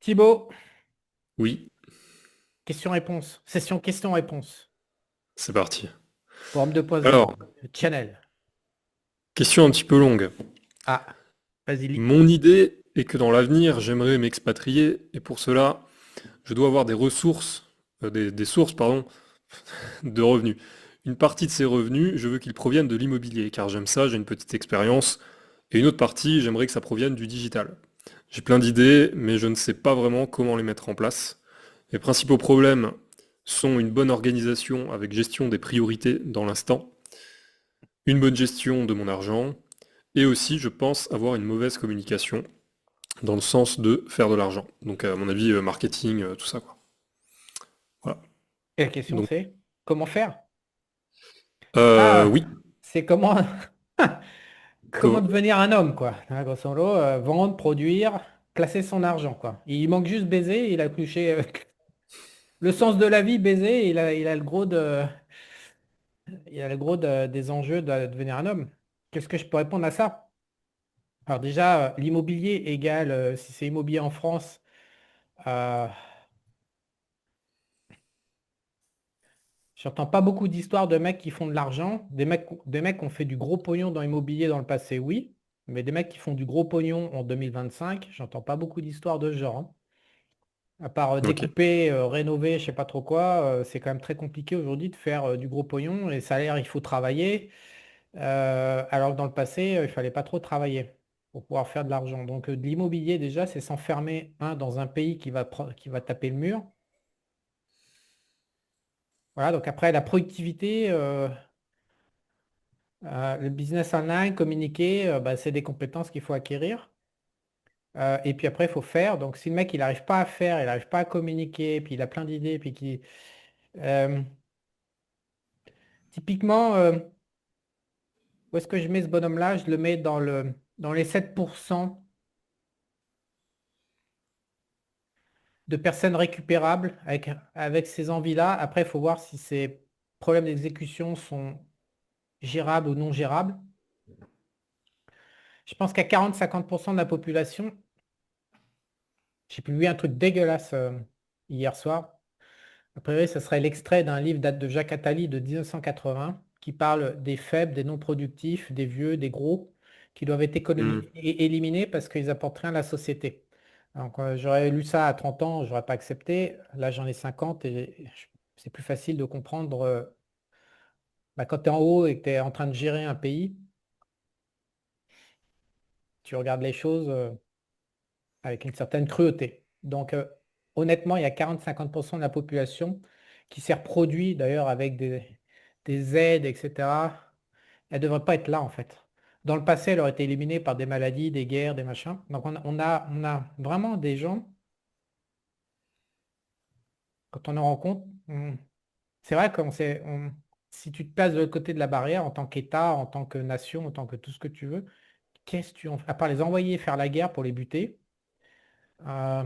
Thibaut, Oui, question-réponse. Session question-réponse. c'est parti. Forum 2.0. Alors, Channel. question un petit peu longue. Ah, vas-y, lis. Mon idée est que dans l'avenir, j'aimerais m'expatrier et pour cela, je dois avoir des ressources, des sources, pardon, de revenus. Une partie de ces revenus, je veux qu'ils proviennent de l'immobilier, car j'aime ça, j'ai une petite expérience, et une autre partie, j'aimerais que ça provienne du digital. J'ai plein d'idées, mais je ne sais pas vraiment comment les mettre en place. Les principaux problèmes sont une bonne organisation avec gestion des priorités dans l'instant, une bonne gestion de mon argent, et aussi, je pense, avoir une mauvaise communication, dans le sens de faire de l'argent. Donc, à mon avis, marketing, tout ça, quoi. Voilà. Et la question Donc, c'est, comment faire? Ah, oui. c'est comment, comment Co- devenir un homme, quoi. Hein, grosso modo, vendre, produire, placer son argent, quoi. Il manque juste baiser, il a couché le sens de la vie, baiser, il a le gros des enjeux de devenir un homme. Qu'est-ce que je peux répondre à ça? Alors déjà, l'immobilier égale, si c'est immobilier en France, euh, j'entends pas beaucoup d'histoires de mecs qui font de l'argent. Des mecs qui ont fait du gros pognon dans l'immobilier dans le passé, oui. Mais des mecs qui font du gros pognon en 2025, j'entends pas beaucoup d'histoires de ce genre. Hein. À part ok. découper, rénover, je sais pas trop quoi, c'est quand même très compliqué aujourd'hui de faire du gros pognon. Les salaires, il faut travailler. Alors que dans le passé, il fallait pas trop travailler pour pouvoir faire de l'argent. Donc de l'immobilier, déjà, c'est s'enfermer, dans un pays qui va taper le mur. Voilà, donc après, la productivité. Le business online, communiquer, bah, c'est des compétences qu'il faut acquérir. Et puis après, il faut faire. Donc, si le mec, il n'arrive pas à faire, il n'arrive pas à communiquer, puis il a plein d'idées, puis euh, typiquement, où est-ce que je mets ce bonhomme-là? Je le mets dans les 7% de personnes récupérables avec ces envies-là. Après, il faut voir si ces problèmes d'exécution sont gérables ou non gérables. Je pense qu'à 40-50% de la population, j'ai lu un truc dégueulasse hier soir. A priori, ce serait l'extrait d'un livre date de Jacques Attali de 1980 qui parle des faibles, des non productifs, des vieux, des gros qui doivent être Hmm. éliminés parce qu'ils apportent rien à la société. Donc, j'aurais lu ça à 30 ans, j'aurais pas accepté. Là, j'en ai 50 et c'est plus facile de comprendre bah, quand tu es en haut et que tu es en train de gérer un pays, tu regardes les choses avec une certaine cruauté. Donc, honnêtement, il y a 40-50% de la population qui s'est reproduit d'ailleurs avec des aides, etc. Elle ne devrait pas être là, en fait. Dans le passé, elle aurait été éliminée par des maladies, des guerres, des machins. Donc, on a vraiment des gens, quand on en rencontre, c'est vrai que si tu te places de l'autre côté de la barrière en tant qu'État, en tant que nation, en tant que tout ce que tu veux, qu'est-ce que tu en fais? À part les envoyer faire la guerre pour les buter, euh,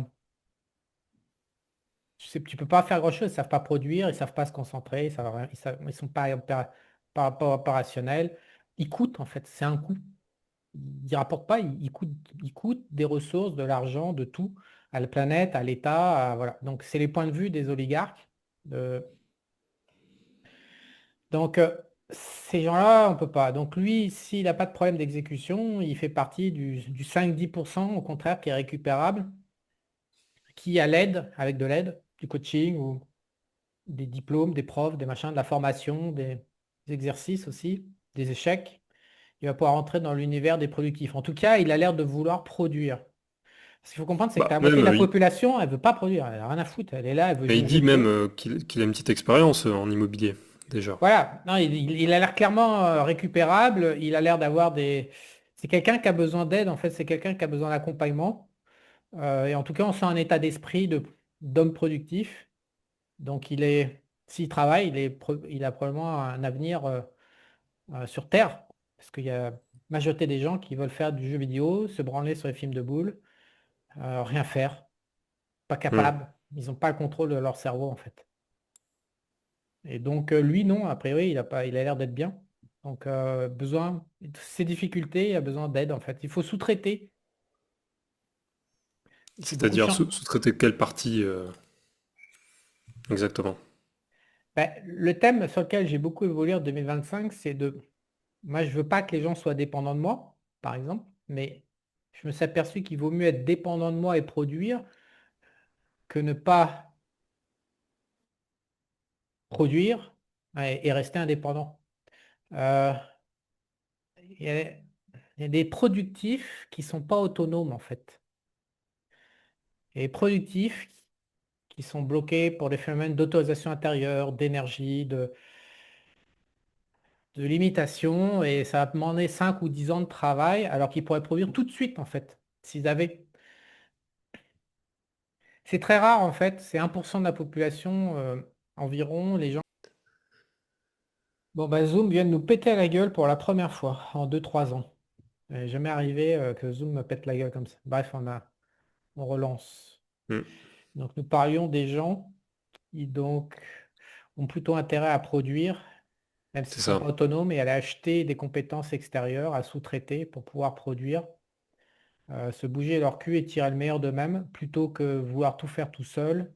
tu peux pas faire grand-chose, ils savent pas produire, ils savent pas se concentrer, ils savent rien, ils sont pas opérationnels. Ils coûtent en fait, c'est un coût. Ils rapportent pas, ils coûtent des ressources, de l'argent, de tout, à la planète, à l'État, voilà. Donc c'est les points de vue des oligarques. Euh, donc ces gens-là, on peut pas. Donc lui, s'il n'a pas de problème d'exécution, il fait partie du 5-10% au contraire qui est récupérable, qui a l'aide, avec de l'aide, du coaching ou des diplômes, des profs, des machins, de la formation, des exercices aussi, des échecs. Il va pouvoir rentrer dans l'univers des productifs. En tout cas, il a l'air de vouloir produire. Ce qu'il faut comprendre, c'est que Bah, la moitié même, de la population, elle veut pas produire, elle a rien à foutre, elle est là, elle veut mais il juste dit même bouffer. qu'il a une petite expérience en immobilier, déjà. Voilà, non, il a l'air clairement récupérable, il a l'air d'avoir des... C'est quelqu'un qui a besoin d'aide, en fait, c'est quelqu'un qui a besoin d'accompagnement. Et en tout cas, on sent un état d'esprit d'homme productif. Donc, s'il travaille, il a probablement un avenir sur Terre. Parce qu'il y a la majorité des gens qui veulent faire du jeu vidéo, se branler sur les films de boules, rien faire, pas Hmm. capable. Ils n'ont pas le contrôle de leur cerveau, en fait. Et donc, lui, non, a priori, il a l'air d'être bien. Donc, ses difficultés, il a besoin d'aide, en fait. Il faut sous-traiter. Beaucoup de C'est-à-dire gens. sous-traiter quelle partie exactement? Ben, le thème sur lequel j'ai beaucoup évolué en 2025, c'est de... Moi, je veux pas que les gens soient dépendants de moi, par exemple, mais je me suis aperçu qu'il vaut mieux être dépendant de moi et produire que ne pas produire et rester indépendant. Euh, Il y a, il y a des productifs qui sont pas autonomes, en fait. Et productifs qui sont bloqués pour des phénomènes d'autorisation intérieure, d'énergie, de limitation, et ça va demander 5 ou 10 ans de travail, alors qu'ils pourraient produire tout de suite, en fait, s'ils avaient. C'est très rare, en fait, c'est 1% de la population environ, les gens. Bon, bah, Zoom vient de nous péter à la gueule pour la première fois en 2 3 ans. Il n'est jamais arrivé que Zoom me pète la gueule comme ça. Bref, on relance. Hmm, Donc, nous parlions des gens qui donc ont plutôt intérêt à produire, même s'ils c'est ne sont ça. pas autonomes, et à aller acheter des compétences extérieures, à sous-traiter pour pouvoir produire, se bouger leur cul et tirer le meilleur d'eux-mêmes, plutôt que vouloir tout faire tout seul,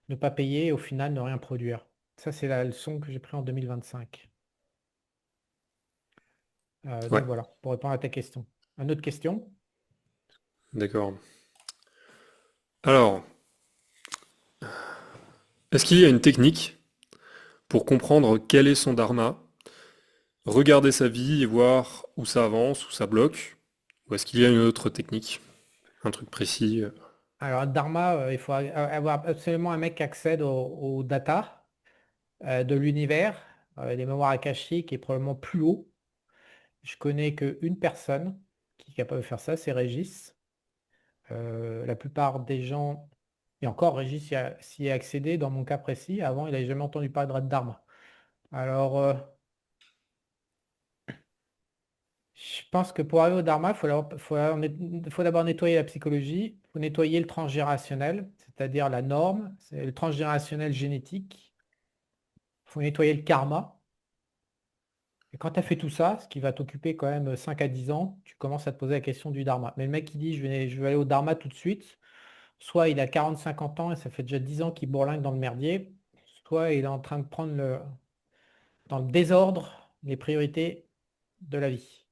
ne pas payer et au final ne rien produire. Ça, c'est la leçon que j'ai prise en 2025. Ouais, Donc voilà, pour répondre à ta question. Une autre question? d'accord. Alors, est-ce qu'il y a une technique pour comprendre quel est son dharma, regarder sa vie et voir où ça avance, où ça bloque? Ou est-ce qu'il y a une autre technique? Un truc précis? Alors, Dharma, il faut avoir absolument un mec qui accède aux data de l'univers, les mémoires akashiques est probablement plus haut. Je connais qu'une personne qui est capable de faire ça, c'est Régis. La plupart des gens, et encore Régis s'y est accédé dans mon cas précis, avant il n'avait jamais entendu parler de Dharma. Alors, je pense que pour arriver au Dharma, faut d'abord nettoyer la psychologie, il faut nettoyer le transgénérationnel, c'est-à-dire la norme, c'est le transgénérationnel génétique, il faut nettoyer le karma. Et quand tu as fait tout ça, ce qui va t'occuper quand même 5 à 10 ans, tu commences à te poser la question du dharma. Mais le mec qui dit je vais aller au dharma tout de suite, soit il a 40 50 ans et ça fait déjà 10 ans qu'il bourlingue dans le merdier, soit il est en train de prendre dans le désordre les priorités de la vie.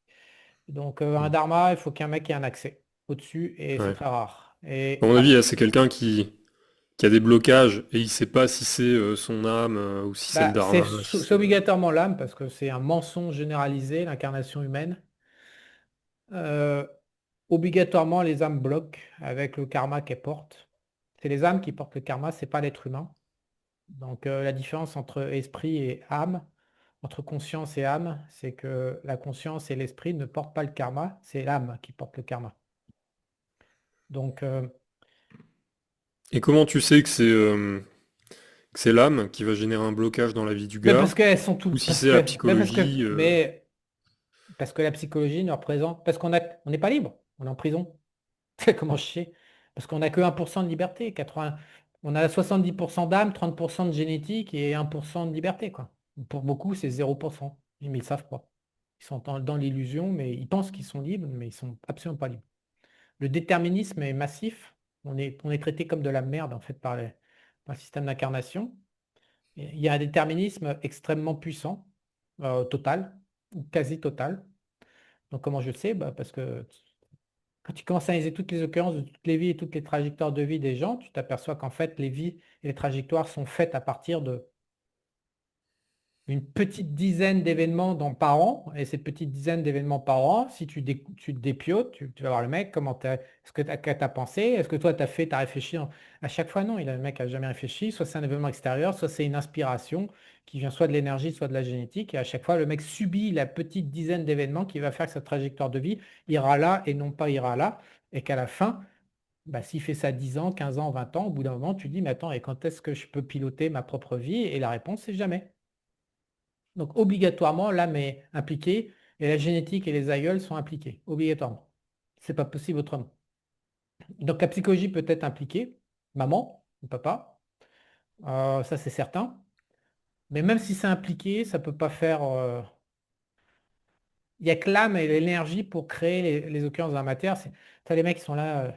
Donc un Hmm, dharma, il faut qu'un mec ait un accès au-dessus et c'est ouais. très rare. À Et mon avis, c'est quelqu'un qui a des blocages et il sait pas si c'est son âme ou si c'est le bah, c'est dharma. Si c'est c'est, obligatoirement l'âme parce que c'est un mensonge généralisé, l'incarnation humaine. Euh, Obligatoirement, les âmes bloquent avec le karma qu'elles portent. C'est les âmes qui portent le karma, c'est pas l'être humain. Donc la différence entre esprit et âme, entre conscience et âme, c'est que la conscience et l'esprit ne portent pas le karma, c'est l'âme qui porte le karma. Donc Et comment tu sais que c'est l'âme qui va générer un blocage dans la vie du mais gars parce qu'elles sont tout, ou si c'est la psychologie? parce que la psychologie ne représente, parce on n'est pas libre, on est en prison. Comment je sais? Parce qu'on n'a que 1% de liberté. 80, on a 70% d'âme, 30% de génétique et 1% de liberté, quoi. Pour beaucoup, c'est 0%. Mais ils ne savent pas. Ils sont dans l'illusion, mais ils pensent qu'ils sont libres, mais ils sont absolument pas libres. Le déterminisme est massif. On est traité comme de la merde, en fait, par le système d'incarnation. Il y a un déterminisme extrêmement puissant, total, ou quasi total. Donc, comment je le sais? Bah, parce que quand tu commences à analyser toutes les occurrences de toutes les vies et toutes les trajectoires de vie des gens, tu t'aperçois qu'en fait, les vies et les trajectoires sont faites à partir de une petite dizaine d'événements par an. Et cette petite dizaine d'événements par an, si tu te dépiotes, tu vas voir le mec, est-ce que tu as pensé? Est-ce que toi, tu as fait, tu as réfléchi? À chaque fois, non, le mec n'a jamais réfléchi. Soit c'est un événement extérieur, soit c'est une inspiration qui vient soit de l'énergie, soit de la génétique. Et à chaque fois, le mec subit la petite dizaine d'événements qui va faire que sa trajectoire de vie ira là et non pas ira là. Et qu'à la fin, bah, s'il fait ça 10 ans, 15 ans, 20 ans, au bout d'un moment, tu dis, mais attends, et quand est-ce que je peux piloter ma propre vie? Et la réponse, c'est jamais. Donc, obligatoirement, l'âme est impliquée et la génétique et les aïeuls sont impliqués, obligatoirement. C'est pas possible autrement. Donc, la psychologie peut être impliquée, maman ou papa, ça c'est certain. Mais même si c'est impliqué, ça peut pas faire. Il n'y a que l'âme et l'énergie pour créer les occurrences dans la matière. T'as les mecs qui sont là.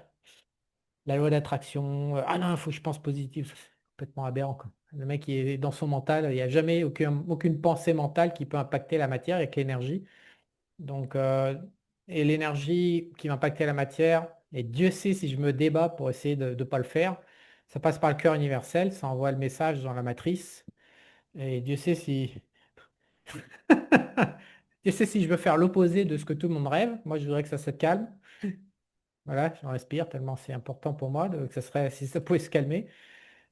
la loi d'attraction. Ah non, il faut que je pense positif. C'est complètement aberrant, quoi. Le mec, il est dans son mental. Il n'y a jamais aucune pensée mentale qui peut impacter la matière avec l'énergie. Donc, et l'énergie qui va impacter la matière, et Dieu sait si je me débats pour essayer de ne pas le faire, ça passe par le cœur universel, ça envoie le message dans la matrice. Et Dieu sait si... Dieu sait si je veux faire l'opposé de ce que tout le monde rêve. Moi, je voudrais que ça se calme. Voilà, j'en respire tellement c'est important pour moi que ça serait, si ça pouvait se calmer.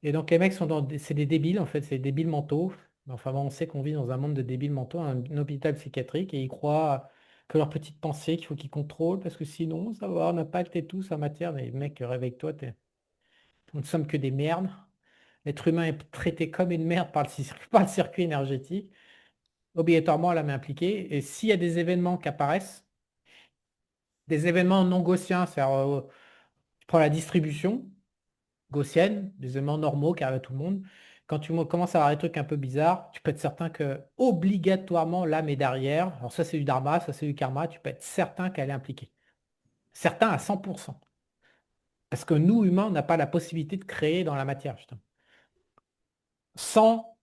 Et donc les mecs sont c'est des débiles en fait, c'est des débiles mentaux. Enfin bon, on sait qu'on vit dans un monde de débiles mentaux, un hôpital psychiatrique, et ils croient que leurs petites pensées qu'il faut qu'ils contrôlent parce que sinon ça va avoir un impact et tout sa matière. Mais mec, réveille-toi, nous ne sommes que des merdes. L'être humain est traité comme une merde par par le circuit énergétique, obligatoirement à la main impliquée. Et s'il y a des événements qui apparaissent, des événements non gaussiens, c'est-à-dire je prends la distribution gaussienne, des éléments normaux qui arrivent à tout le monde. Quand tu commences à avoir des trucs un peu bizarres, tu peux être certain que obligatoirement l'âme est derrière. Alors ça c'est du dharma, ça c'est du karma, tu peux être certain qu'elle est impliquée. Certain à 100%. Parce que nous, humains, on n'a pas la possibilité de créer dans la matière, justement. Sans,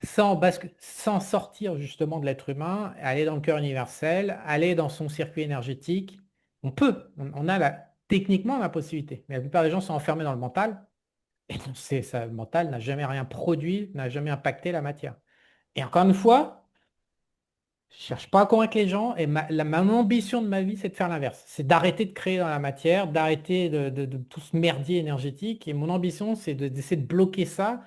sans sortir justement de l'être humain, aller dans le cœur universel, aller dans son circuit énergétique, on peut, on a techniquement la possibilité. Mais la plupart des gens sont enfermés dans le mental. Et ça, le mental n'a jamais rien produit, n'a jamais impacté la matière. Et encore une fois, je ne cherche pas à convaincre les gens. Et mon ambition de ma vie, c'est de faire l'inverse. C'est d'arrêter de créer dans la matière, d'arrêter de tout ce merdier énergétique. Et mon ambition, c'est d'essayer de bloquer ça.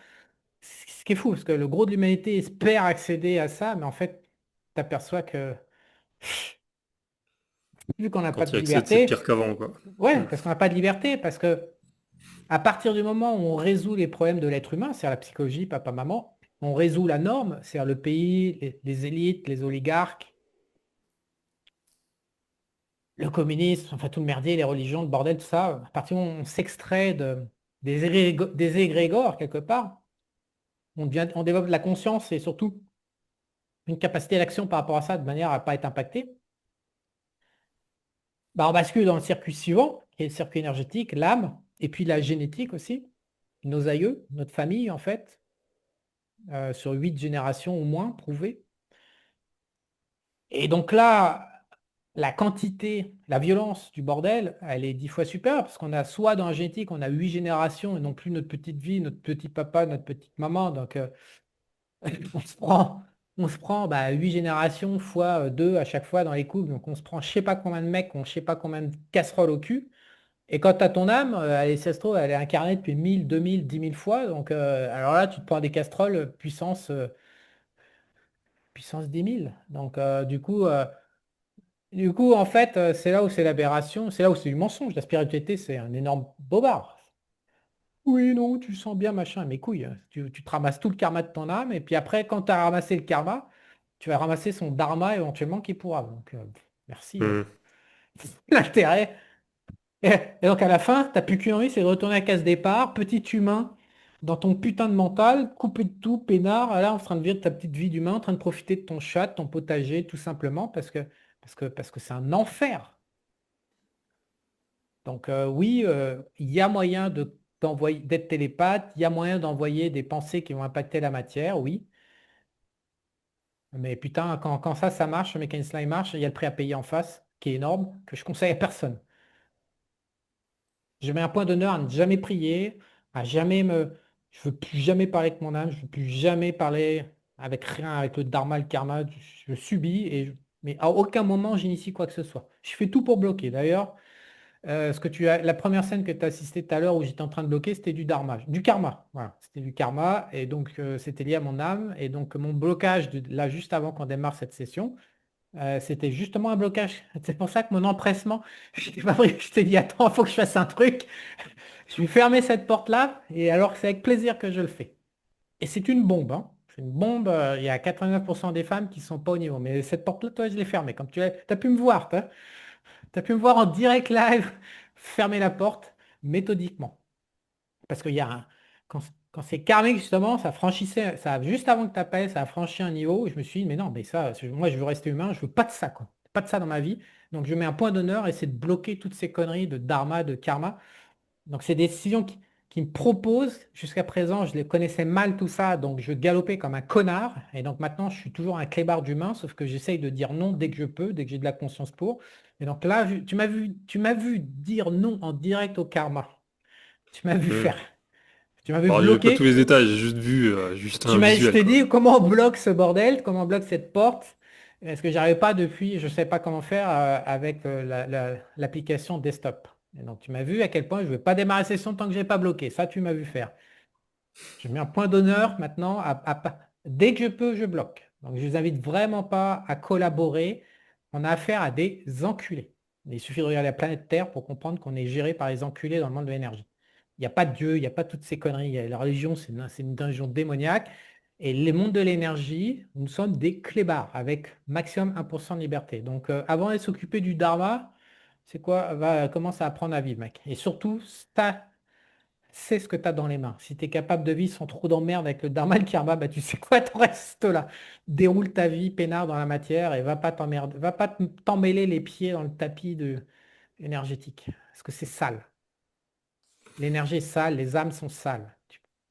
Ce qui est fou, parce que le gros de l'humanité espère accéder à ça, mais en fait, tu aperçois que vu qu'on n'a pas Quand il de y a accès, c'est pire liberté, qu'avant, quoi. ouais, Hmm. parce qu'on n'a pas de liberté, parce que à partir du moment où on résout les problèmes de l'être humain, c'est-à-dire la psychologie, papa, maman, on résout la norme, c'est-à-dire le pays, les élites, les oligarques, le communisme, enfin tout le merdier, les religions, le bordel, tout ça, à partir du moment où on s'extrait des égrégores quelque part, on développe de la conscience et surtout une capacité d'action par rapport à ça de manière à ne pas être impacté. Bah, on bascule dans le circuit suivant, qui est le circuit énergétique, l'âme, et puis la génétique aussi, nos aïeux, notre famille en fait, sur 8 générations au moins prouvées. Et donc là, la quantité, la violence du bordel, elle est 10 fois supérieure, parce qu'on a soit dans la génétique, on a 8 générations et non plus notre petite vie, notre petit papa, notre petite maman. Donc on se prend, on se prend 8 générations fois 2 à chaque fois dans les couples. Donc on se prend je sais pas combien de mecs, je sais pas combien de casseroles au cul. Et quand tu as ton âme, elle, si ça se trouve, elle est incarnée depuis 1000, 2000, 10 000 fois. Donc alors là, tu te prends des casseroles puissance 10 000. Donc du coup, en fait, c'est là où c'est l'aberration, c'est là où c'est du mensonge. La spiritualité, c'est un énorme bobard. Oui, non, tu sens bien, machin, mes couilles. Tu te ramasses tout le karma de ton âme, et puis après, quand tu as ramassé le karma, tu vas ramasser son dharma éventuellement qui pourra. Donc, merci. Hmm. L'intérêt. Et donc, à la fin, t'as plus qu'une envie, c'est de retourner à la case départ, petit humain, dans ton putain de mental, coupé de tout, peinard, là, en train de vivre ta petite vie d'humain, en train de profiter de ton chat, de ton potager, tout simplement, parce que c'est un enfer. Donc oui, il y a moyen d'être télépathe, il y a moyen d'envoyer des pensées qui vont impacter la matière, oui. Mais putain, quand ça marche, ce mécanisme-là, il marche, il y a le prix à payer en face, qui est énorme, que je conseille à personne. Je mets un point d'honneur à ne jamais prier, à jamais me... Je veux plus jamais parler avec mon âme, je veux plus jamais parler avec rien, avec le dharma, le karma. Je subis, mais à aucun moment j'initie quoi que ce soit. Je fais tout pour bloquer. D'ailleurs, la première scène que tu as assistée tout à l'heure où j'étais en train de bloquer, c'était du dharma, du karma. Voilà, c'était du karma et donc c'était lié à mon âme. Et donc mon blocage là juste avant qu'on démarre cette session, c'était justement un blocage. C'est pour ça que mon empressement, je t'ai dit attends, il faut que je fasse un truc. Je vais fermer cette porte-là et alors que c'est avec plaisir que je le fais. Et c'est une bombe, hein. C'est une bombe. Il y a 89% des femmes qui sont pas au niveau. Mais cette porte-là, toi, je l'ai fermée. Comme tu as pu me voir, toi. Tu as pu me voir en direct live fermer la porte méthodiquement. Parce qu'il y a quand c'est karmique, justement, ça franchissait, juste avant que tu appelles, ça a franchi un niveau où je me suis dit, mais non, mais ça, moi je veux rester humain, je veux pas de ça, quoi. Pas de ça dans ma vie. Donc je mets un point d'honneur et c'est de bloquer toutes ces conneries de dharma, de karma. Donc, c'est des décisions qui me proposent. Jusqu'à présent, je les connaissais mal tout ça, donc je galopais comme un connard. Et donc maintenant, je suis toujours un clébard d'humain, sauf que j'essaye de dire non dès que je peux, dès que j'ai de la conscience pour. Et donc là, tu m'as vu dire non en direct au karma. Tu m'as vu Hmm. faire. Tu m'as vu Alors, j'ai pas tous bloquer. les détails, j'ai juste vu juste un Je visuel, t'ai quoi. dit comment on bloque ce bordel, comment on bloque cette porte. Parce que j'arrivais pas depuis, je ne sais pas comment faire avec l'application desktop. Et donc tu m'as vu à quel point je ne vais pas démarrer session tant que je n'ai pas bloqué. Ça, tu m'as vu faire. Je mets un point d'honneur maintenant dès que je peux, je bloque. Donc je vous invite vraiment pas à collaborer. On a affaire à des enculés. Il suffit de regarder la planète Terre pour comprendre qu'on est géré par les enculés dans le monde de l'énergie. Il n'y a pas de Dieu, il n'y a pas toutes ces conneries. La religion, c'est une religion démoniaque. Et les mondes de l'énergie, nous sommes des clébards avec maximum 1% de liberté. Donc avant de s'occuper du dharma, c'est quoi? Commence à apprendre à vivre, mec. Et surtout, ça, c'est ce que tu as dans les mains. Si tu es capable de vivre sans trop d'emmerde avec le dharma et le karma, bah, tu sais quoi, t'en restes là. Déroule ta vie peinard dans la matière et va pas t'emmerder, va pas t'emmêler les pieds dans le tapis énergétique. Parce que c'est sale. L'énergie est sale, les âmes sont sales.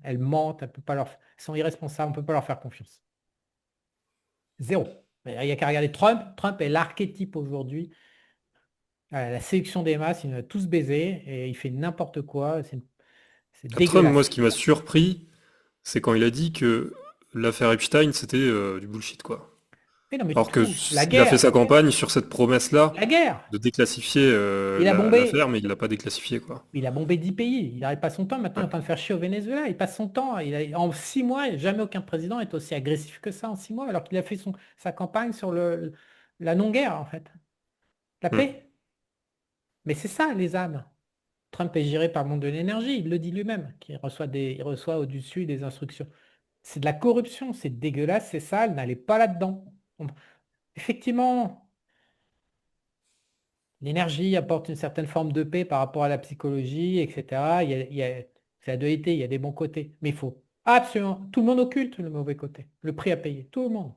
Elles mentent, elles sont irresponsables, on ne peut pas leur faire confiance. Zéro. Il n'y a qu'à regarder Trump. Trump est l'archétype aujourd'hui. La séduction des masses, il nous a tous baisés et il fait n'importe quoi. C'est À Trump, moi, ce dégueulasse. qui m'a surpris, c'est quand il a dit que l'affaire Epstein, c'était du bullshit, quoi. Mais non, mais Alors que tout, la il a fait guerre, sa campagne sur cette promesse-là la guerre. de déclassifier Il a l'affaire, bombé, mais il l'a pas déclassifié, quoi. il a bombé 10 pays. Il n'arrête pas son temps. Maintenant, il est Ouais. en train de faire chier au Venezuela. Il passe son temps. En 6 mois, jamais aucun président est aussi agressif que ça en 6 mois, alors qu'il a fait sa campagne sur la non-guerre, en fait. La Hmm. paix. Mais c'est ça, les âmes. Trump est géré par le monde de l'énergie. Il le dit lui-même, il reçoit au-dessus des instructions. C'est de la corruption. C'est dégueulasse. C'est sale. N'allez pas là-dedans. Effectivement, l'énergie apporte une certaine forme de paix par rapport à la psychologie, etc. C'est la dualité, il y a des bons côtés. Mais il faut absolument. Tout le monde occulte le mauvais côté. Le prix à payer. Tout le monde.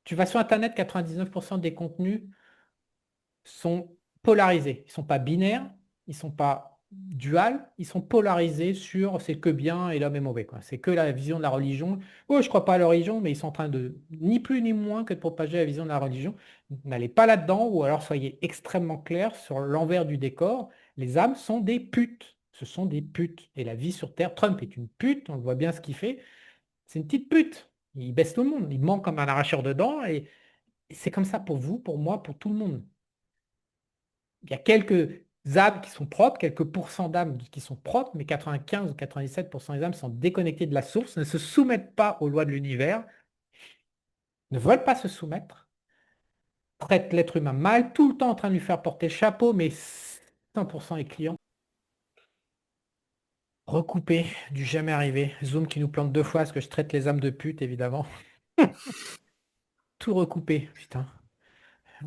Tu vas sur Internet, 99% des contenus sont polarisés. Ils ne sont pas binaires, ils ne sont pas duals, ils sont polarisés sur c'est que bien et l'homme est mauvais, quoi. C'est que la vision de la religion. Oh, je ne crois pas à la religion, mais ils sont en train de, ni plus ni moins que de propager la vision de la religion. N'allez pas là-dedans, ou alors soyez extrêmement clair sur l'envers du décor. Les âmes sont des putes. Ce sont des putes. Et la vie sur Terre, Trump est une pute, on le voit bien ce qu'il fait. C'est une petite pute. Il baisse tout le monde. Il ment comme un arracheur de dents. Et c'est comme ça pour vous, pour moi, pour tout le monde. Il y a quelques âmes qui sont propres, quelques pourcents d'âmes qui sont propres, mais 95 ou 97% des âmes sont déconnectées de la source, ne se soumettent pas aux lois de l'univers, ne veulent pas se soumettre, traitent l'être humain mal, tout le temps en train de lui faire porter le chapeau, mais 100% est client. Recoupé, du jamais arrivé. Zoom qui nous plante 2 fois parce que je traite les âmes de pute, évidemment. Tout recoupé, putain.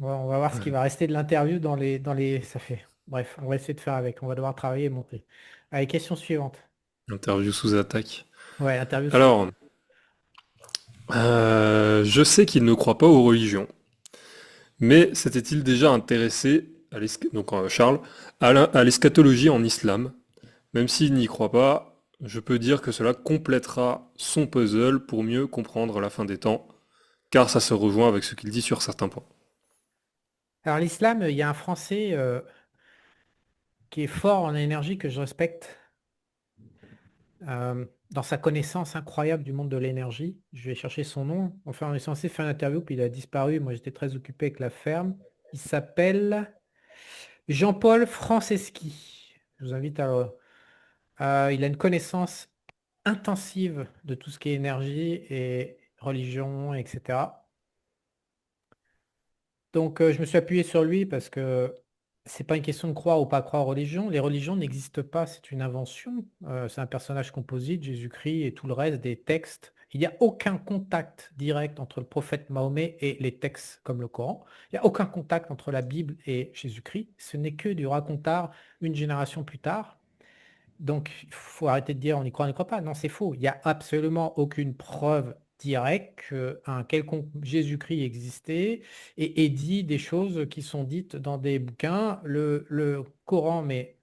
On va voir ce qui Ouais. va rester de l'interview dans les. Ça fait. Bref, on va essayer de faire avec. On va devoir travailler et monter. Allez, question suivante. Interview sous attaque. Ouais, interview sous. Alors, je sais qu'il ne croit pas aux religions, mais s'était-il déjà intéressé, donc Charles, à l'eschatologie en islam? Même s'il n'y croit pas, je peux dire que cela complétera son puzzle pour mieux comprendre la fin des temps, car ça se rejoint avec ce qu'il dit sur certains points. Alors l'islam, il y a un Français qui est fort en énergie que je respecte dans sa connaissance incroyable du monde de l'énergie. Je vais chercher son nom. Enfin, on est censé faire une interview, puis il a disparu. Moi, j'étais très occupé avec la ferme. Il s'appelle Jean-Paul Franceschi. Je vous invite il a une connaissance intensive de tout ce qui est énergie et religion, etc. Donc, je me suis appuyé sur lui parce que c'est pas une question de croire ou pas croire aux religions. Les religions n'existent pas, c'est une invention. C'est un personnage composite, Jésus-Christ et tout le reste des textes. Il n'y a aucun contact direct entre le prophète Mahomet et les textes comme le Coran. Il n'y a aucun contact entre la Bible et Jésus-Christ. Ce n'est que du racontard une génération plus tard. Donc, il faut arrêter de dire on y croit, on n'y croit pas. Non, c'est faux. Il n'y a absolument aucune preuve directe qu'un quelconque Jésus-Christ existait et dit des choses qui sont dites dans des bouquins. Le Coran, mais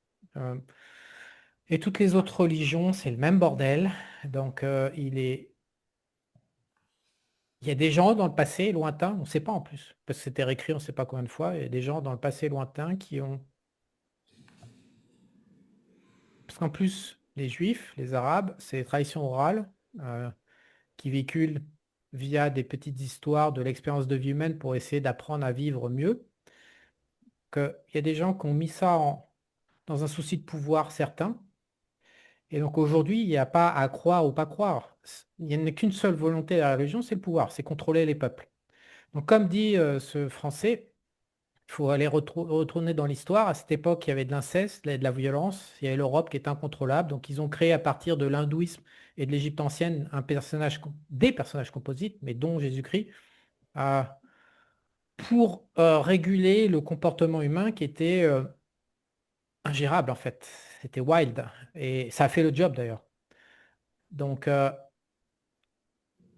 Et toutes les autres religions, c'est le même bordel. Donc, il y a des gens dans le passé lointain, on ne sait pas en plus, parce que c'était réécrit on ne sait pas combien de fois, il y a des gens dans le passé lointain qui ont... Parce qu'en plus, les juifs, les arabes, c'est des traditions orales euh, qui véhiculent via des petites histoires de l'expérience de vie humaine pour essayer d'apprendre à vivre mieux, qu'il y a des gens qui ont mis ça dans un souci de pouvoir certain. Et donc aujourd'hui, il n'y a pas à croire ou pas croire. Il n'y a qu'une seule volonté de la religion, c'est le pouvoir, c'est contrôler les peuples. Donc comme dit ce Français, il faut aller retourner dans l'histoire. À cette époque, il y avait de l'inceste, de la violence, il y avait l'Europe qui était incontrôlable. Donc ils ont créé à partir de l'hindouisme et de l'Égypte ancienne des personnages composites, mais dont Jésus-Christ, euh, pour réguler le comportement humain qui était ingérable en fait. C'était wild. Et ça a fait le job d'ailleurs. Donc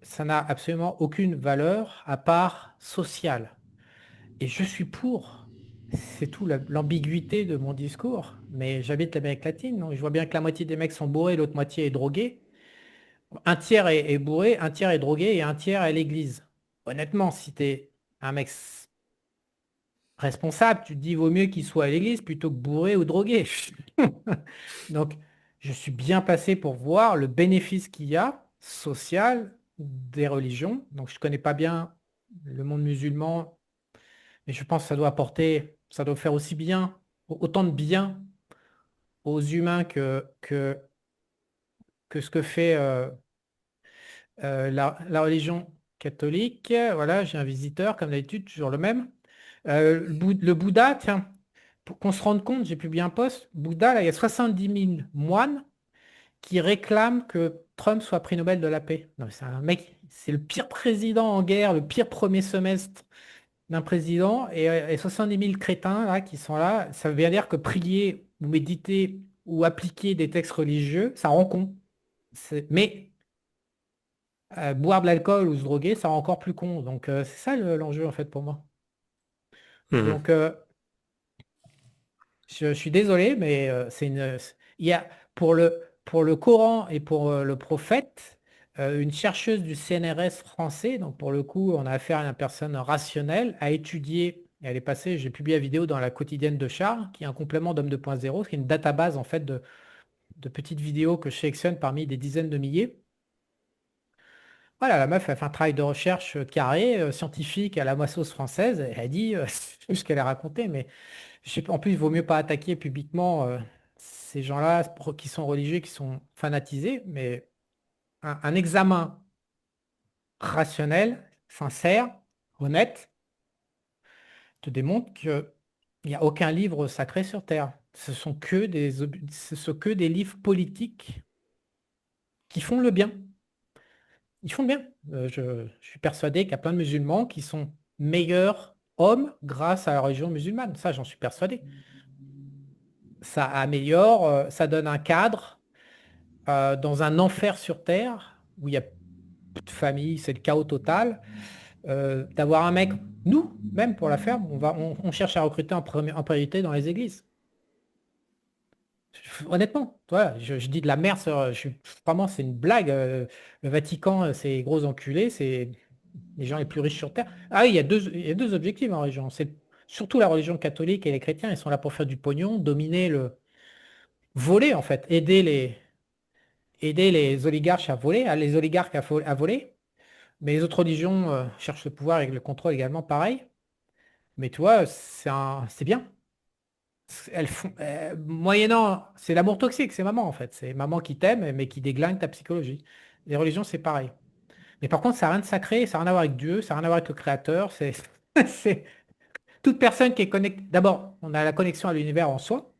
ça n'a absolument aucune valeur à part sociale. Et je suis pour. C'est tout l'ambiguïté de mon discours. Mais j'habite l'Amérique latine, donc je vois bien que la moitié des mecs sont bourrés, l'autre moitié est droguée. Un tiers est bourré, un tiers est drogué et un tiers est à l'église. Honnêtement, si t'es un mec responsable, tu te dis vaut mieux qu'il soit à l'église plutôt que bourré ou drogué. Donc, je suis bien passé pour voir le bénéfice qu'il y a social des religions. Donc, je ne connais pas bien le monde musulman, mais je pense que ça doit apporter, ça doit faire aussi bien, autant de bien aux humains que ce que fait la religion catholique. Voilà, j'ai un visiteur, comme d'habitude, toujours le même. Le Bouddha, tiens, pour qu'on se rende compte, j'ai publié un post. Bouddha, là, il y a 70 000 moines qui réclament que Trump soit prix Nobel de la paix. Non, mais c'est un mec, c'est le pire président en guerre, le pire premier semestre d'un président, et 70 000 crétins là, qui sont là, ça veut bien dire que prier ou méditer ou appliquer des textes religieux, ça rend con. Mais boire de l'alcool ou se droguer, ça rend encore plus con. Donc c'est ça l'enjeu en fait pour moi. Mhm. Donc je suis désolé, mais il y a pour le Coran et pour le prophète, une chercheuse du CNRS français, donc pour le coup, on a affaire à une personne rationnelle, a étudié, et elle est passée, j'ai publié la vidéo dans la quotidienne de Char, qui est un complément d'Homme 2.0, qui est une database en fait de petites vidéos que je sélectionne parmi des dizaines de milliers. Voilà, la meuf, elle fait un travail de recherche carré, scientifique à la moisseuse française, et elle dit c'est ce qu'elle a raconté, mais en plus, il vaut mieux pas attaquer publiquement ces gens-là qui sont religieux, qui sont fanatisés, mais un examen rationnel, sincère, honnête, te démontre qu'il n'y a aucun livre sacré sur Terre. Ce sont que des livres politiques qui font le bien. Ils font le bien. Je suis persuadé qu'il y a plein de musulmans qui sont meilleurs hommes grâce à la religion musulmane. Ça, j'en suis persuadé. Ça améliore, ça donne un cadre dans un enfer sur Terre, où il y a plus de famille, c'est le chaos total, d'avoir un mec, nous, même pour la ferme, on cherche à recruter en priorité dans les églises. Honnêtement, voilà, je dis de la merde, vraiment, c'est une blague. Le Vatican, c'est gros enculés, c'est les gens les plus riches sur Terre. Ah oui, il y a deux objectifs en religion. C'est surtout la religion catholique et les chrétiens, ils sont là pour faire du pognon, voler en fait, aider les oligarches à voler, les oligarques à voler. Mais les autres religions cherchent le pouvoir et le contrôle également, pareil. Mais tu vois, c'est bien. Elles font, moyennant, c'est l'amour toxique, c'est maman en fait. C'est maman qui t'aime, mais qui déglingue ta psychologie. Les religions, c'est pareil. Mais par contre, ça n'a rien de sacré, ça n'a rien à voir avec Dieu, ça n'a rien à voir avec le Créateur. C'est toute personne qui est connectée. D'abord, on a la connexion à l'univers en soi.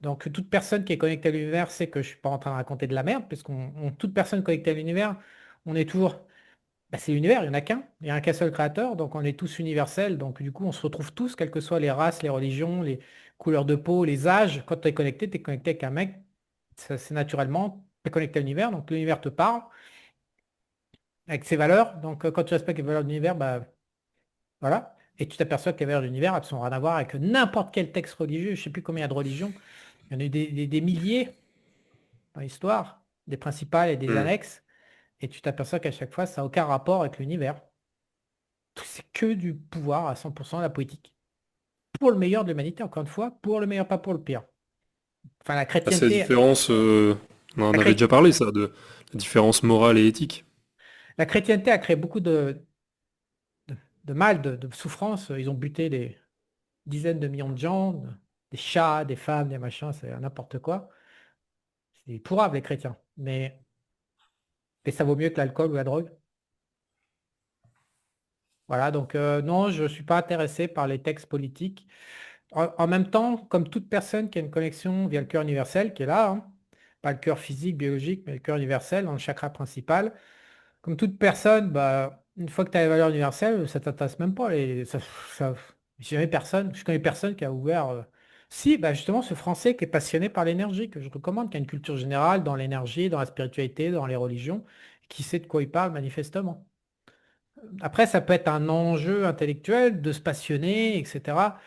Donc, toute personne qui est connectée à l'univers sait que je ne suis pas en train de raconter de la merde, toute personne connectée à l'univers, on est toujours. Bah, c'est l'univers, il n'y en a qu'un. Il n'y a qu'un seul créateur, donc on est tous universels. Donc du coup, on se retrouve tous, quelles que soient les races, les religions, les couleurs de peau, les âges. Quand tu es connecté avec un mec, c'est naturellement, tu es connecté à l'univers, donc l'univers te parle avec ses valeurs. Donc quand tu respectes les valeurs de l'univers, bah voilà. Et tu t'aperçois que les valeurs de l'univers, elles n'ont rien à voir avec n'importe quel texte religieux. Je ne sais plus combien il y a de religions. Il y en a eu des milliers. dans l'histoire, des principales et des Hmm. annexes, et tu t'aperçois qu'à chaque fois, ça n'a aucun rapport avec l'univers. C'est que du pouvoir à 100% de la politique. Pour le meilleur de l'humanité, encore une fois, pour le meilleur, pas pour le pire. Enfin, la Ah, c'est la chrétienté, différence, on en la, avait déjà chré- parlé, ça, de la différence morale et éthique. la chrétienté a créé beaucoup de mal, de souffrance. Ils ont buté des dizaines de millions de gens, des chats, des femmes, des machins, c'est n'importe quoi. C'est épouvantable, les chrétiens. Mais ça vaut mieux que l'alcool ou la drogue. Voilà, donc non, je ne suis pas intéressé par les textes politiques. En même temps, comme toute personne qui a une connexion via le cœur universel, qui est là, hein, pas le cœur physique, biologique, mais le cœur universel, dans le chakra principal, comme toute personne, bah, une fois que tu as les valeurs universelles, ça t'intéresse même pas. J'ai jamais personne, je connais personne qui a ouvert. Si, bah justement, ce Français qui est passionné par l'énergie, que je recommande, qui a une culture générale dans l'énergie, dans la spiritualité, dans les religions, qui sait de quoi il parle manifestement. Après, ça peut être un enjeu intellectuel de se passionner, etc.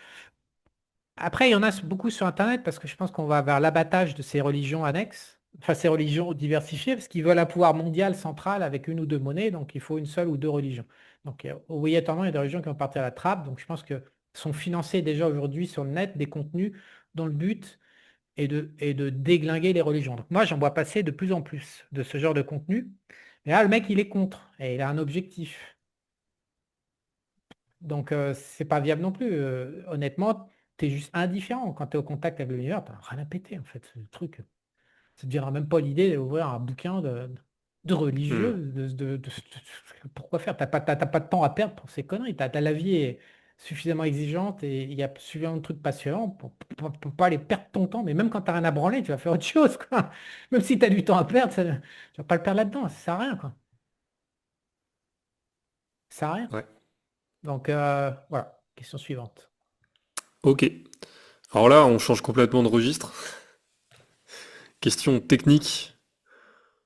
Après, il y en a beaucoup sur Internet parce que je pense qu'on va vers l'abattage de ces religions annexes, enfin ces religions diversifiées, parce qu'ils veulent un pouvoir mondial central avec une ou deux monnaies, donc il faut une seule ou deux religions. Donc obligatoirement, il y a des religions qui vont partir à la trappe, donc je pense que sont financés déjà aujourd'hui sur le net des contenus dont le but est de déglinguer les religions. Donc moi, j'en vois passer de plus en plus de ce genre de contenu. Mais là, le mec, il est contre et il a un objectif. Donc, c'est pas viable non plus. Honnêtement, tu es juste indifférent quand tu es au contact avec l'univers. Tu rien à péter, en fait. Ce truc, ça ne te viendra même pas l'idée d'ouvrir un bouquin de religieux. Hmm. Pourquoi faire? T'as pas de temps à perdre pour ces conneries. La vie est suffisamment exigeante et il y a suffisamment de trucs passionnants pour pas aller perdre ton temps. Mais même quand tu rien à branler, tu vas faire autre chose, quoi. Même si tu as du temps à perdre, tu vas pas le perdre là-dedans. Ça sert à rien, quoi. Ça sert à rien. Ouais. Donc, voilà. Question suivante. Ok. Alors là, on change complètement de registre. Question technique.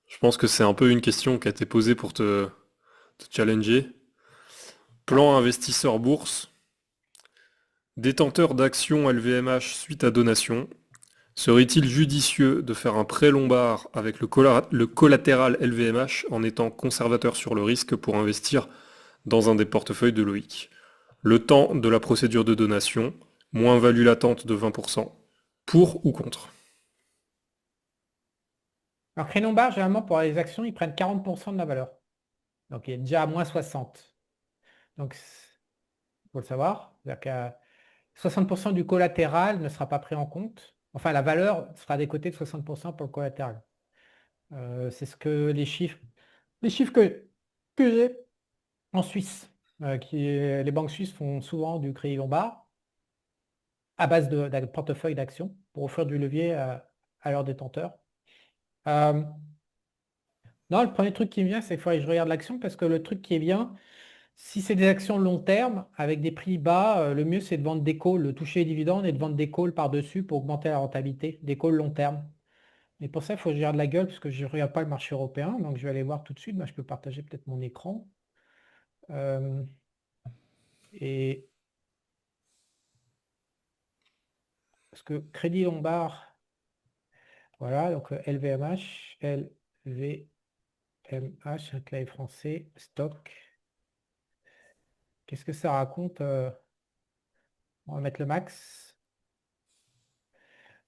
Je pense que c'est un peu une question qui a été posée pour te challenger. Plan investisseur bourse. Détenteur d'actions LVMH suite à donation. Serait-il judicieux de faire un prêt lombard avec le collatéral LVMH en étant conservateur sur le risque pour investir dans un des portefeuilles de Loïc? Le temps de la procédure de donation, moins-value latente de 20%, pour ou contre? Alors, Crénon Bar, généralement, pour les actions, ils prennent 40% de la valeur. Donc, il est déjà à moins 60. Donc, il faut le savoir. C'est-à-dire que 60% du collatéral ne sera pas pris en compte. Enfin, la valeur sera décotée de 60% pour le collatéral. C'est ce que les chiffres que j'ai en Suisse. Les banques suisses font souvent du crédit lombard à base d'un portefeuille d'actions pour offrir du levier à leurs détenteurs. Euh, non, le premier truc qui me vient, c'est qu'il faudrait que je regarde l'action parce que le truc qui est bien, si c'est des actions long terme, avec des prix bas, le mieux c'est de vendre des calls, de toucher les dividendes et de vendre des calls par-dessus pour augmenter la rentabilité, des calls long terme. Mais pour ça, il faut que je garde la gueule parce que je ne regarde pas le marché européen, donc je vais aller voir tout de suite. Moi, je peux partager peut-être mon écran. Euh, et parce que Crédit Lombard, voilà, donc LVMH, LVMH, un clavier français, stock. Qu'est-ce que ça raconte? On va mettre le max.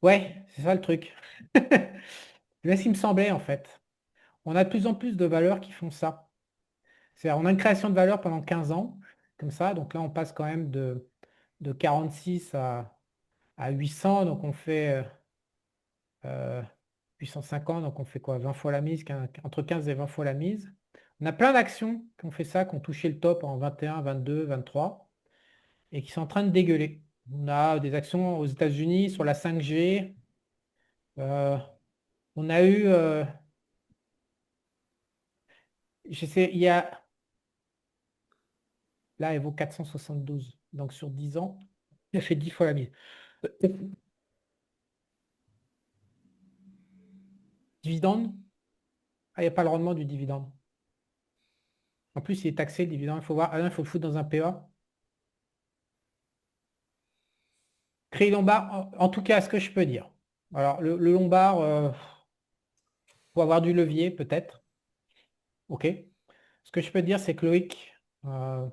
Ouais, c'est ça le truc. Mais ce qui me semblait en fait. On a de plus en plus de valeurs qui font ça. C'est-à-dire, on a une création de valeur pendant 15 ans, comme ça. Donc là, on passe quand même de 46 à 800. Donc on fait 850. Donc on fait quoi? 20 fois la mise, entre 15 et 20 fois la mise. On a plein d'actions qui ont fait ça, qui ont touché le top en 21, 22, 23 et qui sont en train de dégueuler. On a des actions aux États-Unis sur la 5G. Euh, on a eu, je sais, il y a, là, elle vaut 472. Donc sur 10 ans, elle fait 10 fois la mise. Dividende, ah, il n'y a pas le rendement du dividende. En plus, il est taxé, le dividende. Il faut voir, ah non, il faut le foutre dans un PA. Crédit Lombard, en tout cas, ce que je peux dire. Alors, le Lombard, Faut avoir du levier, peut-être. OK. Ce que je peux te dire, c'est que Loïc euh,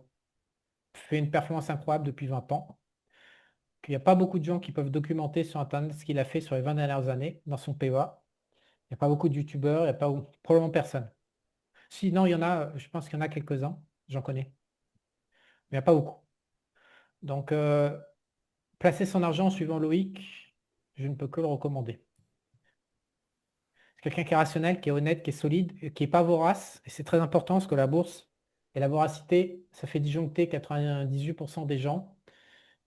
fait une performance incroyable depuis 20 ans. Qu'il n'y a pas beaucoup de gens qui peuvent documenter sur Internet ce qu'il a fait sur les 20 dernières années dans son PEA. Il n'y a pas beaucoup de youtubeurs, il n'y a pas probablement personne. Sinon, il y en a, je pense qu'il y en a quelques-uns, j'en connais, mais il n'y a pas beaucoup. Donc, placer son argent en suivant Loïc, je ne peux que le recommander. C'est quelqu'un qui est rationnel, qui est honnête, qui est solide, et qui n'est pas vorace. Et c'est très important parce que la bourse et la voracité, ça fait disjoncter 98% des gens.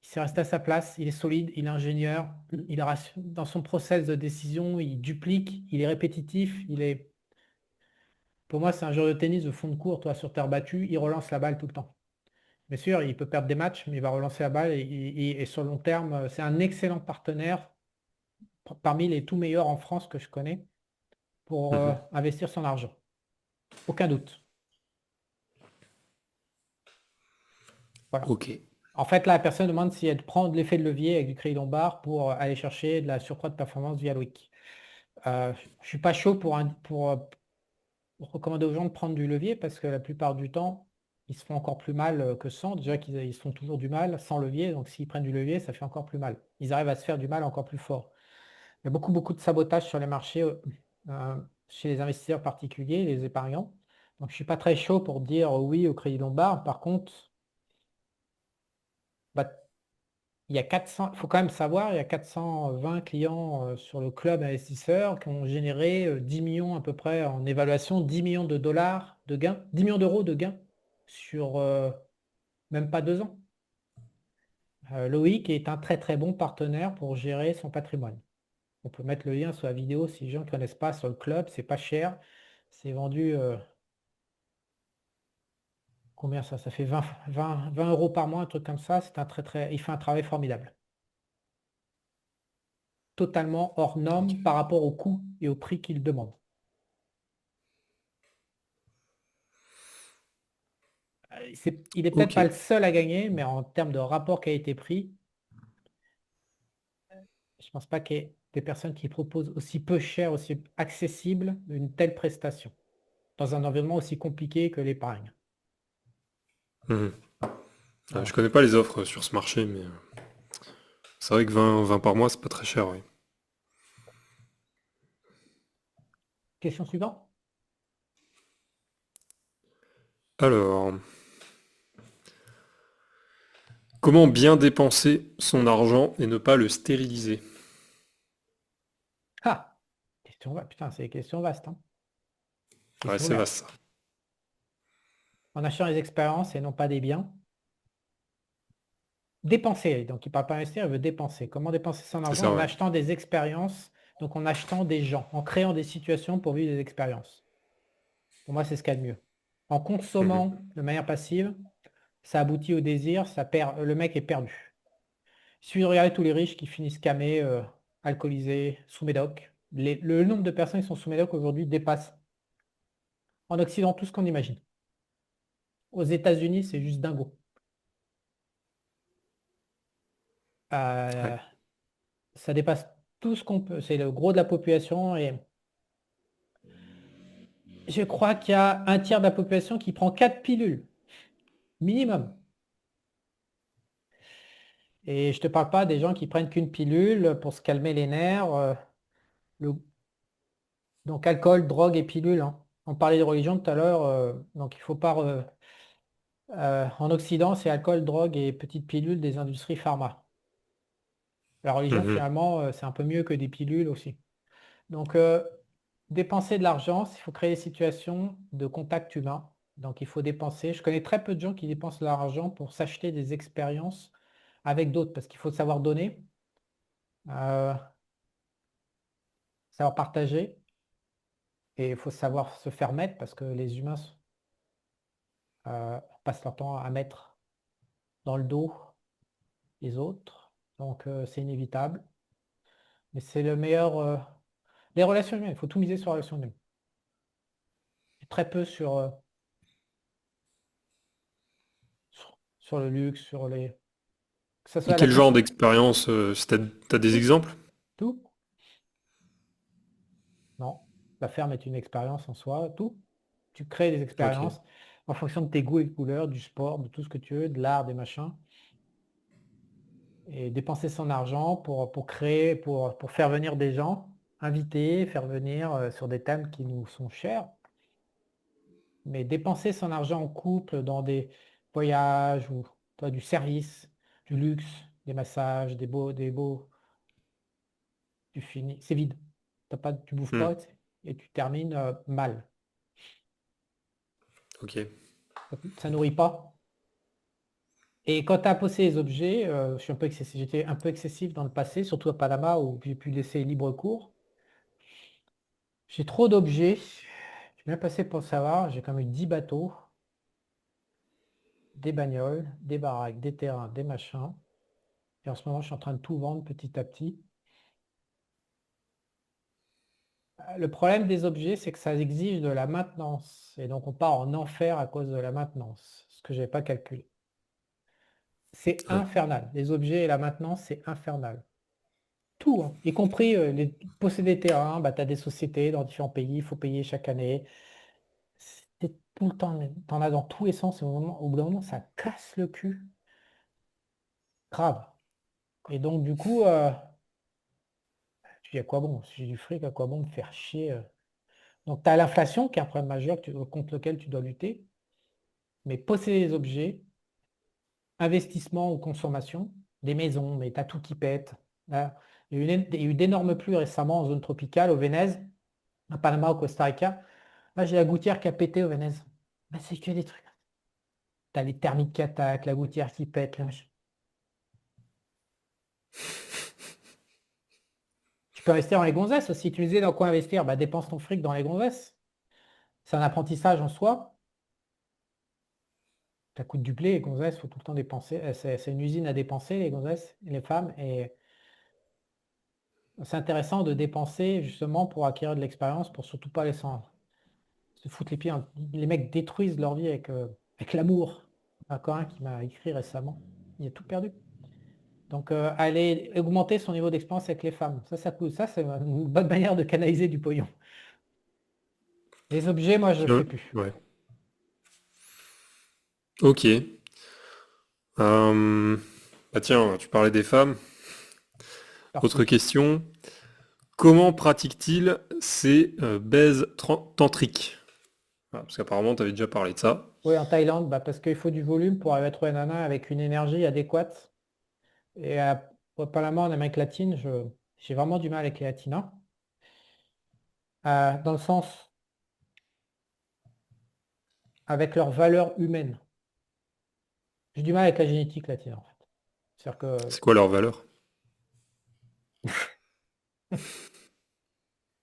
Il s'est resté à sa place, il est solide, il est ingénieur, dans son process de décision, il duplique, il est répétitif, pour moi, c'est un joueur de tennis de fond de court, toi, sur terre battue, il relance la balle tout le temps. Bien sûr, il peut perdre des matchs, mais il va relancer la balle et sur le long terme, c'est un excellent partenaire parmi les tout meilleurs en France que je connais pour Mhm. investir son argent. Aucun doute. Voilà. Ok. En fait, là, la personne demande si elle prend de l'effet de levier avec du crédit lombard pour aller chercher de la surcroît de performance via Loïc. Je suis pas chaud pour recommander aux gens de prendre du levier parce que la plupart du temps, ils se font encore plus mal que sans. Déjà qu'ils ils se font toujours du mal sans levier. Donc s'ils prennent du levier, ça fait encore plus mal. Ils arrivent à se faire du mal encore plus fort. Il y a beaucoup, beaucoup de sabotage sur les marchés euh, chez les investisseurs particuliers, les épargnants. Donc je ne suis pas très chaud pour dire oui au crédit lombard. Par contre, bah, il y a 400, il faut quand même savoir, il y a 420 clients sur le club investisseur qui ont généré 10 millions à peu près en évaluation, 10 millions de dollars de gains, 10 millions d'euros de gains sur même pas 2 ans. Loïc est un très très bon partenaire pour gérer son patrimoine. On peut mettre le lien sur la vidéo si les gens ne connaissent pas sur le club, c'est pas cher. C'est vendu combien ça? Ça fait 20 euros par mois, un truc comme ça. C'est un très très. Il fait un travail formidable. Totalement hors norme par rapport au coût et au prix qu'il demande. Il est peut-être Ok. pas le seul à gagner, mais en termes de rapport qualité-prix, je ne pense pas qu'il y ait des personnes qui proposent aussi peu cher, aussi accessible une telle prestation dans un environnement aussi compliqué que l'épargne. Mhm. Je Voilà. connais pas les offres sur ce marché, mais c'est vrai que 20 par mois, c'est pas très cher, oui. Question suivante. Alors, comment bien dépenser son argent et ne pas le stériliser? Ah, putain, c'est des questions vastes, hein. Ouais, Question c'est large. vaste ça. En achetant des expériences et non pas des biens. Dépenser, donc il ne parle pas investir, il veut dépenser. Comment dépenser son C'est argent? ça, En ouais. achetant des expériences, donc en achetant des gens, en créant des situations pour vivre des expériences. Pour moi, c'est ce qu'il y a de mieux. En Mhm. consommant de manière passive, ça aboutit au désir, ça perd, le mec est perdu. Il suffit de regarder tous les riches qui finissent camés, alcoolisés, sous médoc. Le nombre de personnes qui sont sous médoc aujourd'hui dépasse en Occident tout ce qu'on imagine. Aux États-Unis, c'est juste dingo. Ouais. Euh, Ça dépasse tout ce qu'on peut. C'est le gros de la population et je crois qu'il y a un tiers de la population qui prend 4 pilules minimum. Et je te parle pas des gens qui prennent qu'une pilule pour se calmer les nerfs. Le- Donc alcool, drogue et pilule, hein. On parlait de religion tout à l'heure, donc il faut pas. En Occident, c'est alcool, drogue et petites pilules des industries pharma. La religion, Mhm. finalement, c'est un peu mieux que des pilules aussi. Donc, dépenser de l'argent, il faut créer des situations de contact humain. Donc, il faut dépenser. Je connais très peu de gens qui dépensent de l'argent pour s'acheter des expériences avec d'autres, parce qu'il faut savoir donner, euh, savoir partager, et il faut savoir se faire mettre, parce que les humains passent leur temps à mettre dans le dos les autres. Donc, c'est inévitable. Mais c'est le meilleur. Les relations humaines, il faut tout miser sur les relations humaines. Et très peu sur le luxe, que ce Et soit la quel genre conso. d'expérience, si t'as des Tout, exemples? tout, non. La ferme est une expérience en soi, tout. Tu crées des Ok. expériences en fonction de tes goûts et couleurs, du sport, de tout ce que tu veux, de l'art, des machins. Et dépenser son argent pour créer, pour faire venir des gens, inviter, faire venir sur des thèmes qui nous sont chers. Mais dépenser son argent en couple dans des voyages ou toi, du service, du luxe, des massages, des beaux, tu finis, c'est vide. T'as pas, tu bouffes Hmm. pas et tu termines mal. Ok. Ça nourrit pas. Et quand tu as possédé les objets, je suis un peu excessif, j'étais un peu excessif dans le passé, surtout à Panama où j'ai pu laisser libre cours. J'ai trop d'objets. Je suis bien passé pour le savoir. J'ai quand même eu 10 bateaux, des bagnoles, des baraques, des terrains, des machins. Et en ce moment, je suis en train de tout vendre petit à petit. Le problème des objets, c'est que ça exige de la maintenance. Et donc, on part en enfer à cause de la maintenance, ce que je n'avais pas calculé. C'est Ah. infernal. Les objets et la maintenance, c'est infernal. Tout, hein, y compris posséder des terrains, bah, tu as des sociétés dans différents pays, il faut payer chaque année. C'est tout le temps, tu en as dans tous les sens. Et au bout d'un moment, ça casse le cul. Grave. Et donc, du coup, tu dis à quoi bon? Si j'ai du fric, à quoi bon me faire chier? Donc, tu as l'inflation qui est un problème majeur contre lequel tu dois lutter. Mais posséder des objets, investissement ou consommation, des maisons, mais tu as tout qui pète. Là, il y a eu d'énormes pluies récemment en zone tropicale, au Venez, à Panama, au Costa Rica. Là, j'ai la gouttière qui a pété au Venez. Bah, c'est que des trucs. Tu as les thermiques qui attaquent, la gouttière qui pète. Là, tu peux investir dans les gonzesses aussi. Tu me disais dans quoi investir? Bah, dépense ton fric dans les gonzesses. C'est un apprentissage en soi. Ça coûte du blé, les gonzesses, il faut tout le temps dépenser. C'est une usine à dépenser, les gonzesses, les femmes. Et c'est intéressant de dépenser justement pour acquérir de l'expérience, pour surtout pas les se foutre les pieds. Les mecs détruisent leur vie avec l'amour. Il y en a encore un qui m'a écrit récemment. Il a tout perdu. Donc, aller augmenter son niveau d'expérience avec les femmes. Ça coûte. Ça, c'est une bonne manière de canaliser du pognon. Les objets, moi, je ne le fais plus. Ouais. Ok. Euh, Bah tiens, tu parlais des femmes. Alors, Autre oui. question. Comment pratique-t-il ces baises tantriques? Voilà, parce qu'apparemment, tu avais déjà parlé de ça. Oui, en Thaïlande, bah, parce qu'il faut du volume pour arriver à trouver un nana avec une énergie adéquate. Et au Panama, en Amérique latine, j'ai vraiment du mal avec les latinas. Dans le sens, avec leurs valeurs humaines. J'ai du mal avec la génétique latine, en fait. C'est-à-dire que C'est quoi leur valeur?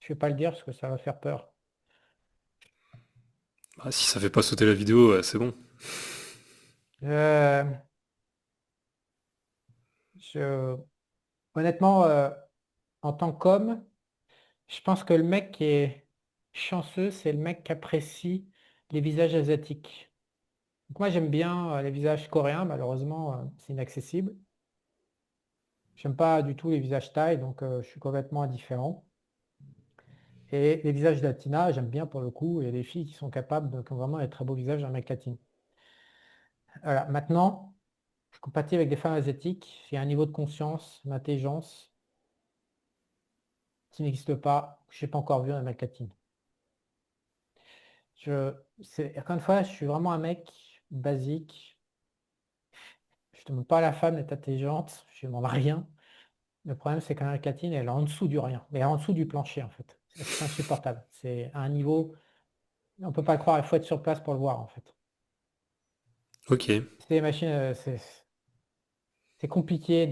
je ne vais pas le dire parce que ça va faire peur. Bah, si ça fait pas sauter la vidéo, c'est bon. Euh, je- Honnêtement, en tant qu'homme, je pense que le mec qui est chanceux, c'est le mec qui apprécie les visages asiatiques. Donc moi, j'aime bien les visages coréens, malheureusement, c'est inaccessible. J'aime pas du tout les visages thaï, donc je suis complètement indifférent. Et les visages latinas, j'aime bien pour le coup. Il y a des filles qui sont capables qui ont vraiment des très beaux visages d'un mec latine. Voilà. Maintenant, je compatis avec des femmes asiatiques. Il y a un niveau de conscience, d'intelligence qui n'existe pas, que je n'ai pas encore vu dans un mec latine. Encore une fois, je suis vraiment un mec basique. Je ne demande pas à la femme d'être intelligente, je ne demande rien. Le problème, c'est qu'un mec latine, elle est en dessous du rien. Elle est en dessous du plancher, en fait. C'est insupportable. C'est à un niveau, on ne peut pas le croire, il faut être sur place pour le voir, en fait. Ok. C'est des machines, c'est compliqué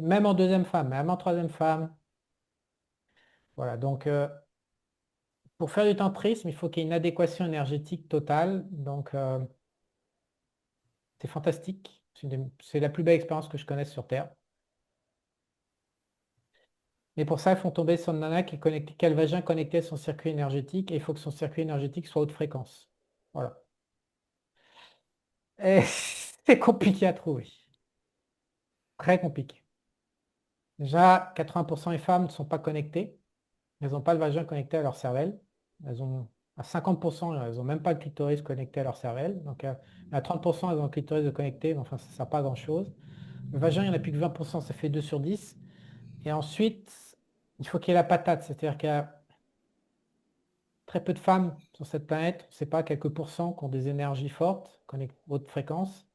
même en deuxième femme, même en troisième femme. Voilà, donc pour faire du tantrisme, il faut qu'il y ait une adéquation énergétique totale. Donc c'est fantastique. C'est la plus belle expérience que je connaisse sur Terre. Mais pour ça, il faut tomber sur une nana qui a le vagin connecté à son circuit énergétique et il faut que son circuit énergétique soit haute fréquence. Voilà. Et c'est compliqué à trouver. Très compliqué. Déjà, 80% des femmes ne sont pas connectées. Elles n'ont pas le vagin connecté à leur cervelle. Elles ont à 50%, elles n'ont même pas le clitoris connecté à leur cervelle. Donc à 30%, elles ont le clitoris connecté, mais enfin, ça ne sert pas à grand-chose. Le vagin, il n'y en a plus que 20%, ça fait 2 sur 10. Et ensuite, il faut qu'il y ait la patate, c'est-à-dire qu'il y a très peu de femmes sur cette planète, on ne sait pas, quelques pourcents qui ont des énergies fortes, haute fréquence.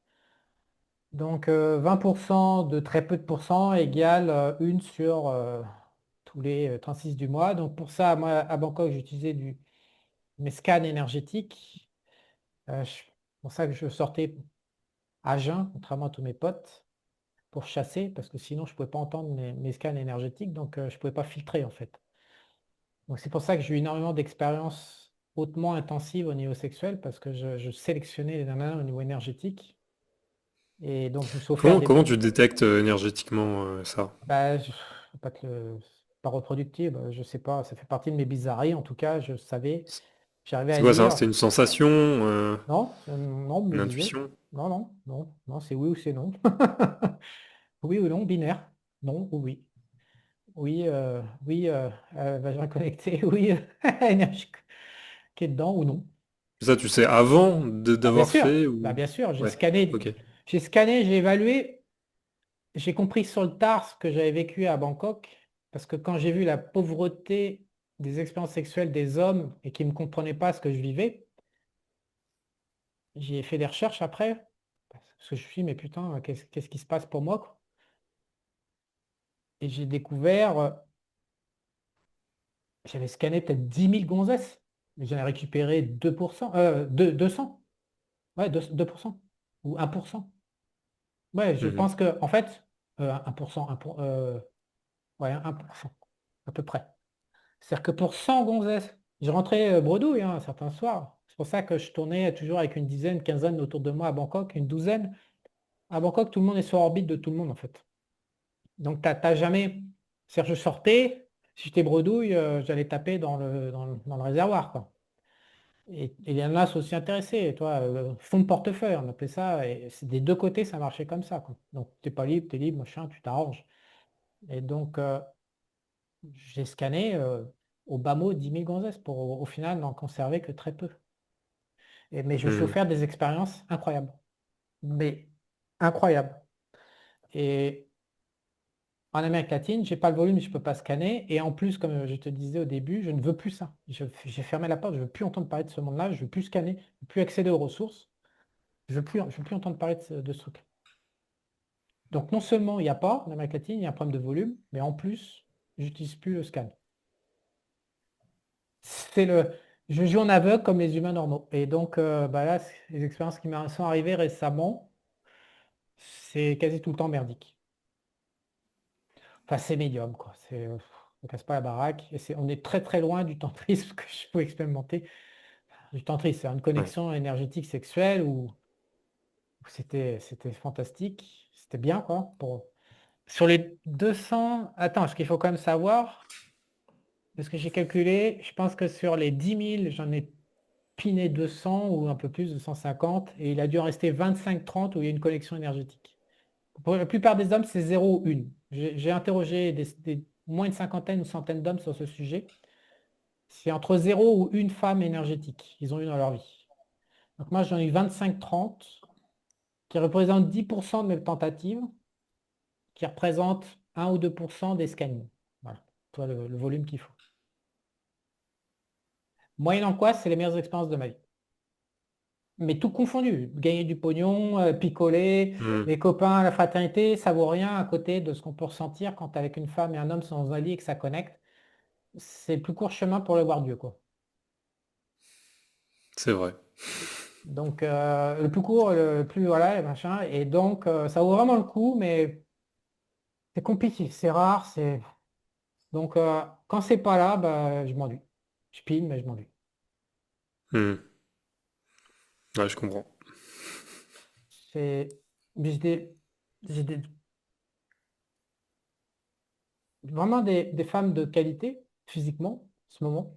Donc 20% de très peu de pourcents égale une sur tous les 36 du mois. Donc pour ça, moi, à Bangkok, j'ai utilisé mes scans énergétiques. C'est pour ça que je sortais à jeun, contrairement à tous mes potes, pour chasser, parce que sinon, je ne pouvais pas entendre mes scans énergétiques, donc je ne pouvais pas filtrer, en fait. Donc c'est pour ça que j'ai eu énormément d'expériences hautement intensives au niveau sexuel, parce que je sélectionnais les nanas au niveau énergétique. Et donc je me suis offert Comment tu détectes énergétiquement ça? bah, pas pas reproductive, je sais pas, ça fait partie de mes bizarreries. En tout cas, je savais, j'arrivais C'est à quoi ça? lire. C'est une sensation, Non, non, on me une le disait. intuition? Non, non, non, non, c'est oui ou c'est non. Oui ou non, binaire. Non ou oui. Oui, oui, vagin connecté, oui, énergie qui est dedans ou non. Ça, tu sais avant Bah, bien d'avoir sûr, fait bah, ou... bien sûr, Ouais, ok. j'ai scanné, j'ai évalué, j'ai compris sur le tard ce que j'avais vécu à Bangkok, parce que quand j'ai vu la pauvreté des expériences sexuelles des hommes et qui ne comprenaient pas ce que je vivais, j'ai fait des recherches après, parce que je me suis dit, mais putain, qu'est-ce qui se passe pour moi, quoi. Et j'ai découvert, j'avais scanné peut-être 10 000 gonzesses, mais j'en ai récupéré 2%, 200, ouais, 2% ou 1%. Ouais, je Mhm. pense que, en fait, 1%, ouais, 1%, à peu près. C'est-à-dire que pour 100 gonzesses, je rentrais bredouille certains soirs. C'est pour ça que je tournais toujours avec une dizaine, quinzaine autour de moi à Bangkok, une douzaine. À Bangkok, tout le monde est sur orbite de tout le monde, en fait. Donc, t'as jamais. C'est-à-dire, je sortais, si j'étais bredouille, j'allais taper dans le réservoir, quoi. Et il y en a qui sont aussi intéressés, toi, fond de portefeuille, on appelait ça. Et c'est des deux côtés, ça marchait comme ça, quoi. Donc, t'es libre, machin, tu t'arranges. Et donc, j'ai scanné au bas mot 10 000 gonzesses pour au final n'en conserver que très peu. Mais je me suis Mhm. offert des expériences incroyables. Mais incroyables. Et en Amérique latine, j'ai pas le volume, je peux pas scanner. Et en plus, comme je te disais au début, je ne veux plus ça. J'ai fermé la porte, je veux plus entendre parler de ce monde-là, je veux plus scanner, je veux plus accéder aux ressources. Je veux plus entendre parler de ce truc. Donc non seulement il n'y a pas en Amérique latine, il y a un problème de volume, mais en plus, j'utilise plus le scan. C'est le, je joue en aveugle comme les humains normaux. Et donc bah là, les expériences qui me sont arrivées récemment, c'est quasi tout le temps merdique. Enfin, c'est médium, quoi. On casse pas la baraque. On est très très loin du tantrisme que je peux expérimenter. Du tantrisme, c'est une Ouais. connexion énergétique sexuelle où c'était fantastique. C'était bien, quoi. Sur les 200, attends, ce qu'il faut quand même savoir, parce que j'ai calculé, je pense que sur les 10 000, j'en ai piné 200 ou un peu plus, 250, et il a dû en rester 25-30 où il y a une connexion énergétique. Pour la plupart des hommes, c'est 0 ou 1. J'ai interrogé moins de cinquantaine ou centaine d'hommes sur ce sujet. C'est entre 0 ou une femme énergétique qu'ils ont eu dans leur vie. Donc moi, j'en ai eu 25-30, qui représentent 10% de mes tentatives, qui représentent 1 ou 2% des scannings. Voilà, toi le volume qu'il faut. Moyennant quoi, c'est les meilleures expériences de ma vie. Mais tout confondu, gagner du pognon, picoler, Mhm. les copains, la fraternité, ça vaut rien à côté de ce qu'on peut ressentir quand avec une femme et un homme sont dans un lit et que ça connecte. C'est le plus court chemin pour le voir Dieu, quoi. C'est vrai. Donc le plus court, le plus voilà, et machin. Et donc ça vaut vraiment le coup, mais c'est compliqué, c'est rare, c'est. Donc quand c'est pas là, bah, je m'ennuie. Je pile, mais je m'ennuie. Mhm. Ouais, je comprends. C'est. J'ai vraiment des femmes de qualité, physiquement, en ce moment.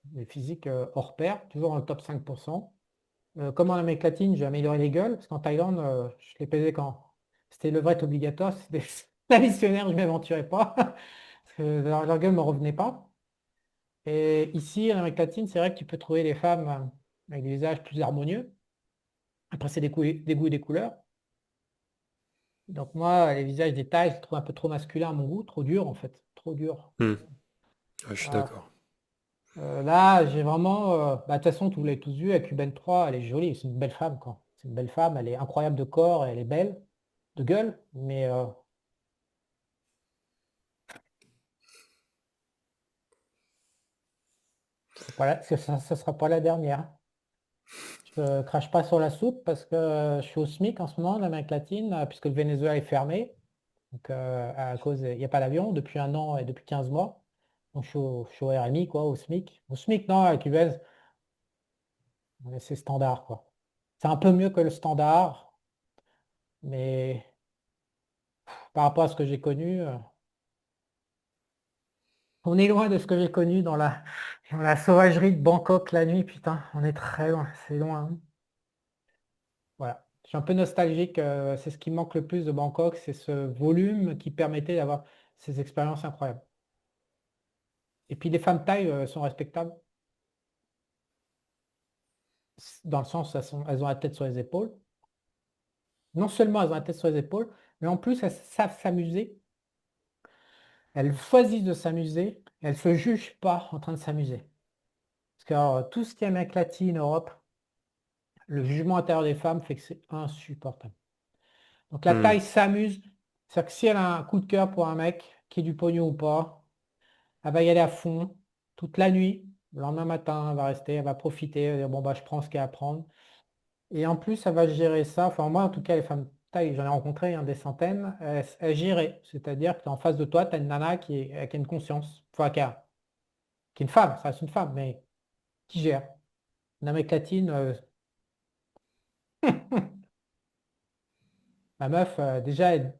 Des physiques hors pair, toujours dans le top 5%. Comme en Amérique latine, j'ai amélioré les gueules, parce qu'en Thaïlande, je les pesais quand c'était le vrai obligatoire, c'était la missionnaire, je ne m'aventurais pas, parce que leur gueule ne me revenait pas. Et ici, en Amérique latine, c'est vrai que tu peux trouver des femmes avec des visages plus harmonieux. Après, c'est des goûts et des couleurs. Donc moi, les visages des tailles, je les trouve un peu trop masculins à mon goût, trop dur en fait, trop dur. Hmm. Ouais, je suis Voilà. d'accord. Là, j'ai vraiment, bah, de toute façon, vous l'avez tous vu, avec Cuben 3, elle est jolie, c'est une belle femme, quoi. C'est une belle femme, elle est incroyable de corps, elle est belle de gueule, mais c'est pas ça sera pas la dernière. Je crache pas sur la soupe parce que je suis au SMIC en ce moment en Amérique latine, puisque le Venezuela est fermé. Donc, à cause, il n'y a pas d'avion depuis un an et depuis 15 mois. Donc, je suis au RMI, quoi, au SMIC. Au SMIC, non, à Cubase, c'est standard, quoi. C'est un peu mieux que le standard, mais par rapport à ce que j'ai connu, on est loin de ce que j'ai connu dans la sauvagerie de Bangkok la nuit, putain. On est très loin, c'est loin, hein. Voilà. Je suis un peu nostalgique. C'est ce qui me manque le plus de Bangkok, c'est ce volume qui permettait d'avoir ces expériences incroyables. Et puis les femmes thaï sont respectables, dans le sens où elles ont la tête sur les épaules. Non seulement elles ont la tête sur les épaules, mais en plus elles savent s'amuser. Elles choisissent de s'amuser. Elles ne se jugent pas en train de s'amuser. Parce que tout ce qui est Amérique latine, Europe, le jugement intérieur des femmes fait que c'est insupportable. Donc la Hmm. taille s'amuse. C'est-à-dire que si elle a un coup de cœur pour un mec, qui est du pognon ou pas, elle va y aller à fond, toute la nuit. Le lendemain matin, elle va rester, elle va profiter, elle va dire, bon bah je prends ce qu'il y a à prendre. Et en plus, elle va gérer ça. Enfin, moi, en tout cas, les femmes taille, j'en ai rencontré des centaines, elles géraient. C'est-à-dire que en face de toi, tu as une nana qui a une conscience, enfin, qui est une femme, ça reste une femme, mais qui gère. Une Amérique latine, ma meuf, déjà, elle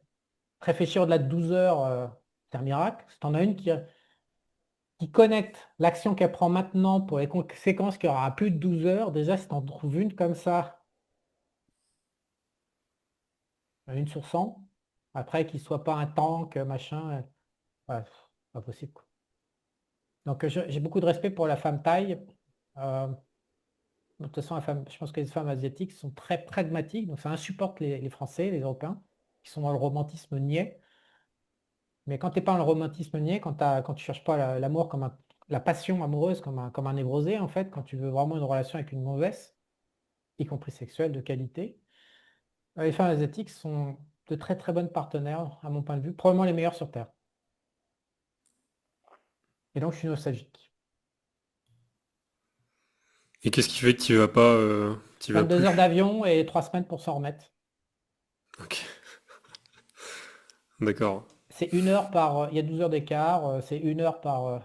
réfléchir au-delà de 12 heures, c'est un miracle. Si t'en as une qui connecte l'action qu'elle prend maintenant pour les conséquences qu'il y aura à plus de 12 heures, déjà, si t'en trouves une comme ça, une sur 100, après, qu'il soit pas un tank, machin, ouais, pas possible, quoi. Donc, j'ai beaucoup de respect pour la femme thaï. De toute façon, je pense que les femmes asiatiques sont très pragmatiques, donc ça insupporte les Français, les Européens, qui sont dans le romantisme niais. Mais quand tu n'es pas dans le romantisme niais, quand tu cherches pas l'amour la passion amoureuse comme un névrosé, en fait, quand tu veux vraiment une relation avec une mauvaise, y compris sexuelle, de qualité, les femmes asiatiques sont de très très bonnes partenaires, à mon point de vue, probablement les meilleures sur Terre. Et donc, je suis nostalgique. Et qu'est-ce qui fait que tu vas pas, tu vas 22 heures plus? d'avion et 3 semaines pour s'en remettre. Ok, d'accord. C'est une heure il y a 12 heures d'écart, c'est une heure par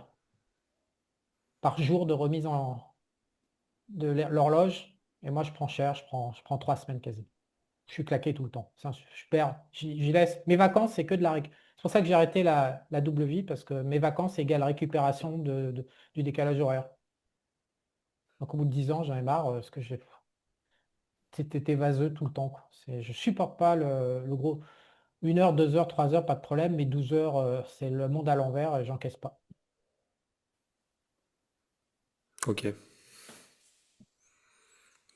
jour de remise de l'horloge. Et moi, je prends cher, je prends 3 semaines quasi. Je suis claqué tout le temps. Je perds, j'y laisse. Mes vacances, c'est que de la C'est pour ça que j'ai arrêté la double vie, parce que mes vacances égale récupération du décalage horaire. Donc au bout de 10 ans, j'en ai marre, parce que c'était vaseux tout le temps, quoi. Je supporte pas le gros. 1 heure, 2 heures, 3 heures, pas de problème, mais 12 heures, c'est le monde à l'envers et j'encaisse pas. Ok.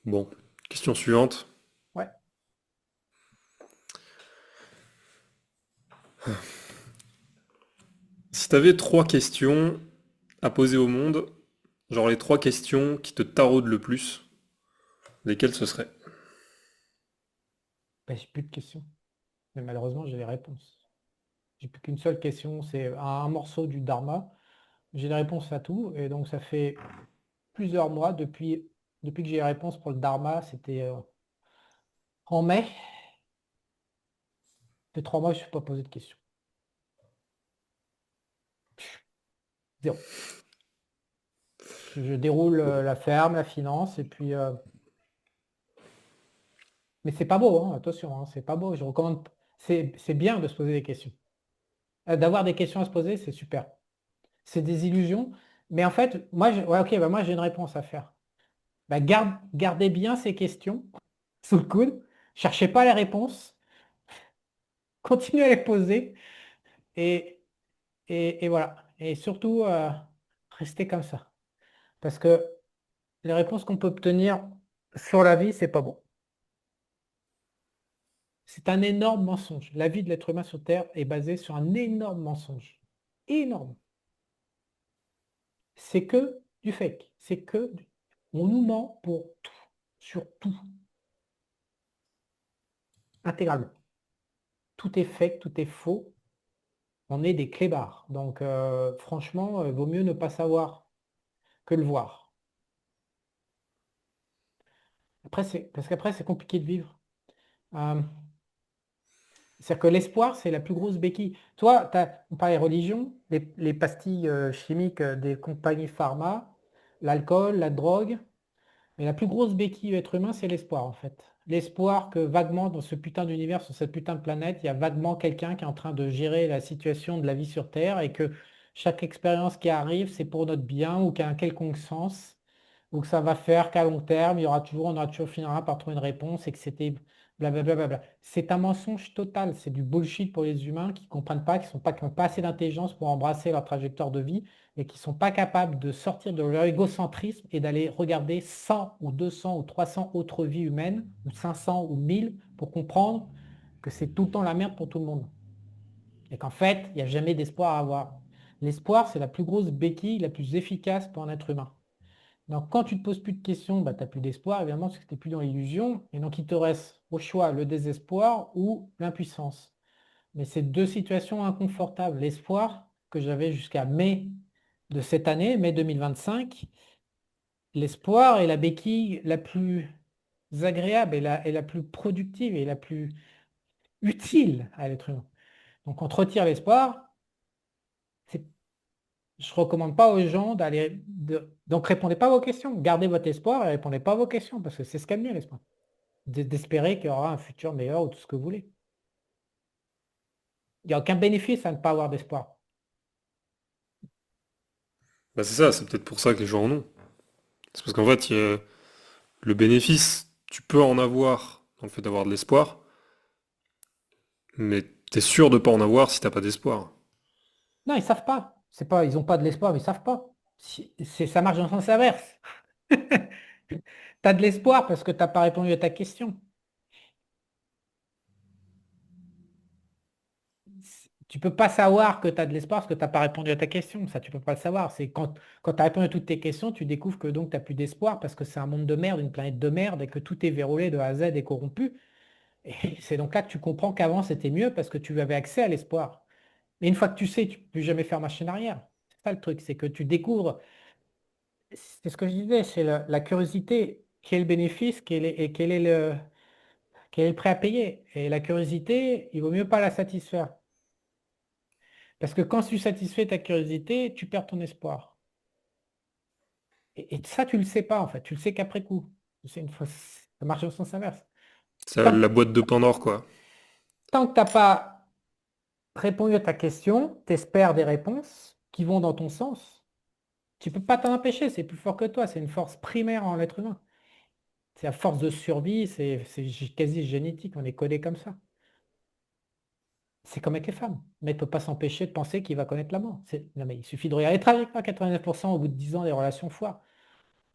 Bon. Question suivante. Ouais. Si t'avais trois questions à poser au monde, genre les trois questions qui te taraudent le plus, lesquelles ce seraient? Ben, j'ai plus de questions. Mais malheureusement, j'ai les réponses. J'ai plus qu'une seule question, c'est un morceau du Dharma. J'ai les réponses à tout, et donc ça fait plusieurs mois depuis que j'ai les réponses pour le Dharma, c'était en mai. Ça fait 3 mois que je ne me suis pas posé de questions. Zéro. Je déroule la ferme, la finance, et puis. Mais c'est pas beau, hein, attention, hein, c'est pas beau. Je recommande. C'est bien de se poser des questions. D'avoir des questions à se poser, c'est super. C'est des illusions. Mais en fait, ouais, ok, bah moi j'ai une réponse à faire. Bah, gardez bien ces questions sous le coude. Cherchez pas les réponses. Continuez à les poser. Et, et voilà. Et surtout, Restez comme ça. Parce que les réponses qu'on peut obtenir sur la vie, c'est pas bon. C'est un énorme mensonge. La vie de l'être humain sur Terre est basée sur un énorme mensonge. Énorme. C'est que du fake. On nous ment pour tout, sur tout, intégralement. Tout est fake, tout est faux. On est des clébards. Donc, franchement, vaut mieux ne pas savoir que le voir. Parce qu'après, c'est compliqué de vivre. Euh, C'est-à-dire que l'espoir, c'est la plus grosse béquille. Toi, on parlait religion, les pastilles chimiques des compagnies pharma, l'alcool, la drogue, mais la plus grosse béquille de l'être humain, c'est l'espoir en fait. L'espoir que vaguement, dans ce putain d'univers, sur cette putain de planète, il y a vaguement quelqu'un qui est en train de gérer la situation de la vie sur Terre et que chaque expérience qui arrive, c'est pour notre bien ou qu'à un quelconque sens, ou que ça va faire qu'à long terme, on aura toujours finira par trouver une réponse et que c'était blablabla. C'est un mensonge total, c'est du bullshit pour les humains qui ne comprennent pas, qui n'ont pas assez d'intelligence pour embrasser leur trajectoire de vie et qui ne sont pas capables de sortir de leur égocentrisme et d'aller regarder 100 ou 200 ou 300 autres vies humaines, ou 500 ou 1000, pour comprendre que c'est tout le temps la merde pour tout le monde. Et qu'en fait, il n'y a jamais d'espoir à avoir. L'espoir, c'est la plus grosse béquille, la plus efficace pour un être humain. Donc, quand tu ne te poses plus de questions, bah, tu n'as plus d'espoir, évidemment, parce que tu n'es plus dans l'illusion. Et donc, il te reste au choix le désespoir ou l'impuissance. Mais c'est deux situations inconfortables. L'espoir que j'avais jusqu'à mai de cette année, mai 2025, l'espoir est la béquille la plus agréable et la plus productive et la plus utile à l'être humain. Donc, on te retire l'espoir. c'est- Je ne recommande pas aux gens d'aller. Donc, répondez pas à vos questions. Gardez votre espoir et répondez pas à vos questions parce que c'est ce qu'il y a de mieux, l'espoir. D'espérer qu'il y aura un futur meilleur ou tout ce que vous voulez. Il n'y a aucun bénéfice à ne pas avoir d'espoir. Bah c'est ça, c'est peut-être pour ça que les gens en ont. C'est parce qu'en fait, le bénéfice, tu peux en avoir dans le fait d'avoir de l'espoir, mais t'es sûr de pas en avoir si t'as pas d'espoir. Non, ils savent pas. C'est pas, ils n'ont pas de l'espoir, mais ils savent pas. Ça marche dans le sens inverse. Tu as de l'espoir parce que tu n'as pas répondu à ta question. Tu peux pas savoir que tu as de l'espoir parce que tu n'as pas répondu à ta question. Ça, tu peux pas le savoir. C'est quand tu as répondu à toutes tes questions, tu découvres que donc tu n'as plus d'espoir parce que c'est un monde de merde, une planète de merde et que tout est verrouillé de A à Z et corrompu. Et c'est donc là que tu comprends qu'avant c'était mieux parce que tu avais accès à l'espoir. Mais une fois que tu sais, tu ne peux plus jamais faire machine arrière. C'est ça le truc, c'est que tu découvres. C'est ce que je disais, c'est la curiosité. Quel est le bénéfice, et quel est le prêt à payer? Et la curiosité, il vaut mieux pas la satisfaire. Parce que quand tu satisfais ta curiosité, tu perds ton espoir. Et ça, tu le sais pas, en fait. Tu le sais qu'après coup. C'est une fois, ça marche au sens inverse. C'est Tant, la boîte de Pandore, quoi. tant que tu n'as pas répondu à ta question, tu espères des réponses qui vont dans ton sens. Tu peux pas t'en empêcher, c'est plus fort que toi. C'est une force primaire en l'être humain. C'est à force de survie, c'est quasi génétique, on est codé comme ça. C'est comme avec les femmes. Le mec ne peut pas s'empêcher de penser qu'il va connaître la mort. Non, mais il suffit de regarder les trajectoires, 89% au bout de 10 ans des relations foirent.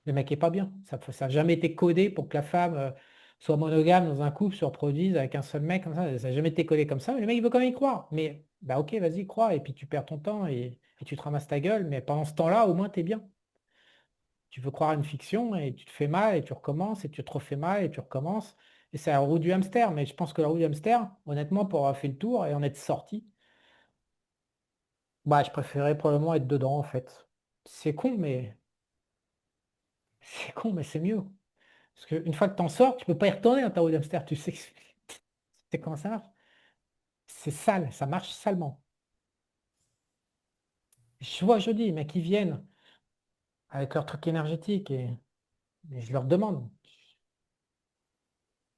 Le mec est pas bien. Ça n'a jamais été codé pour que la femme soit monogame dans un couple, se reproduise avec un seul mec comme ça. Ça n'a jamais été codé comme ça. Mais le mec, il veut quand même y croire. Mais bah ok, vas-y, crois. Et puis tu perds ton temps et tu te ramasses ta gueule. Mais pendant ce temps-là, au moins, tu es bien. Tu veux croire à une fiction et tu te fais mal et tu recommences et tu te refais mal et tu recommences. Et c'est la roue du hamster. Mais je pense que la roue du hamster, honnêtement, pour avoir fait le tour et en être sorti, bah, je préférais probablement être dedans en fait. C'est con, mais c'est con, mais c'est mieux. Parce qu'une fois que t'en sors, tu peux pas y retourner dans ta roue du hamster. Tu sais, c'est comment ça marche. C'est sale, ça marche salement. Je vois, je dis, mais qui viennent avec leur truc énergétique et je leur demande.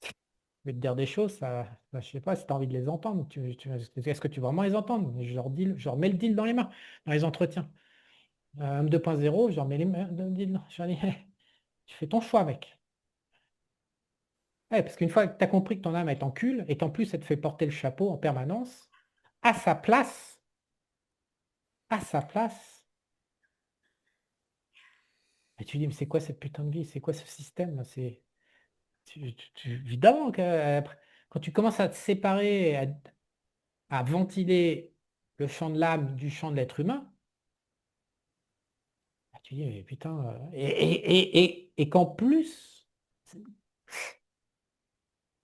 Je vais te dire des choses, je sais pas si tu as envie de les entendre. Est-ce que tu veux vraiment les entendre? Je leur mets le deal dans les mains, dans les entretiens. Homme 2.0, je leur mets le deal. Je leur dis, hey, tu fais ton choix, mec. Ouais, parce qu'une fois que tu as compris que ton âme est en cul et qu'en plus elle te fait porter le chapeau en permanence, à sa place, à sa place, Et tu dis, mais c'est quoi cette putain de vie? C'est quoi ce système là? Évidemment que, quand tu commences à te séparer, à ventiler le champ de l'âme du champ de l'être humain, bah, tu dis, mais putain, et qu'en plus,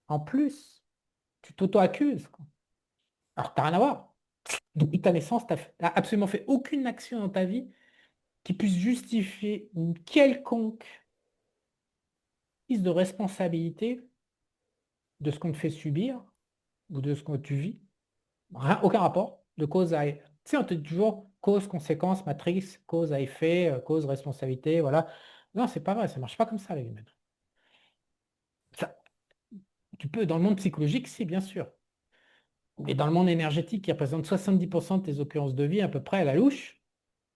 en plus, tu t'auto-accuses, quoi. Alors que t'as rien à voir. Depuis ta naissance, tu n'as absolument fait aucune action dans ta vie qui puisse justifier une quelconque prise de responsabilité de ce qu'on te fait subir ou de ce que tu vis. Aucun rapport de cause à... Tu sais, on te dit toujours cause, conséquence, matrice, cause à effet, cause, responsabilité, voilà. Non, c'est pas vrai, ça marche pas comme ça, les humains. Ça, tu peux, dans le monde psychologique, si, bien sûr. Mais dans le monde énergétique, qui représente 70% de tes occurrences de vie, à peu près à la louche,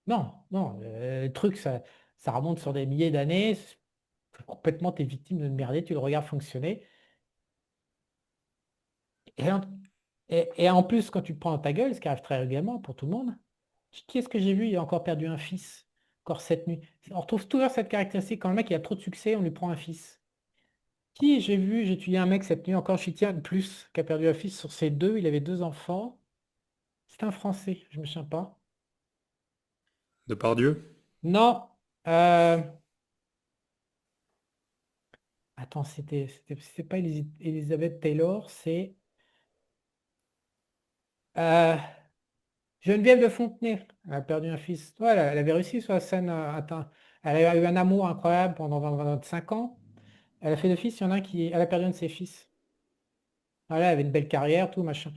non, non, le truc, ça remonte sur des milliers d'années. Complètement, tu es victime de merder, tu le regardes fonctionner. Et, et en plus, quand tu te prends dans ta gueule, ce qui arrive très régulièrement pour tout le monde, qui est-ce que j'ai vu? Il a encore perdu un fils, encore cette nuit. On retrouve toujours cette caractéristique. Quand le mec il a trop de succès, on lui prend un fils. Qui j'ai vu, j'ai étudié un mec cette nuit, encore chitien de plus, qui a perdu un fils sur ses deux. Il avait deux enfants. C'est un Français, je me souviens pas. De par Dieu? Non. euh, Attends, c'était pas Elizabeth Taylor, c'est euh, Geneviève de Fontenay. Elle a perdu un fils. Ouais, elle avait réussi sur la scène. Elle a eu un amour incroyable pendant 25 ans. Elle a fait deux fils, il y en a un qui. Elle a perdu un de ses fils. Voilà, elle avait une belle carrière, tout, machin.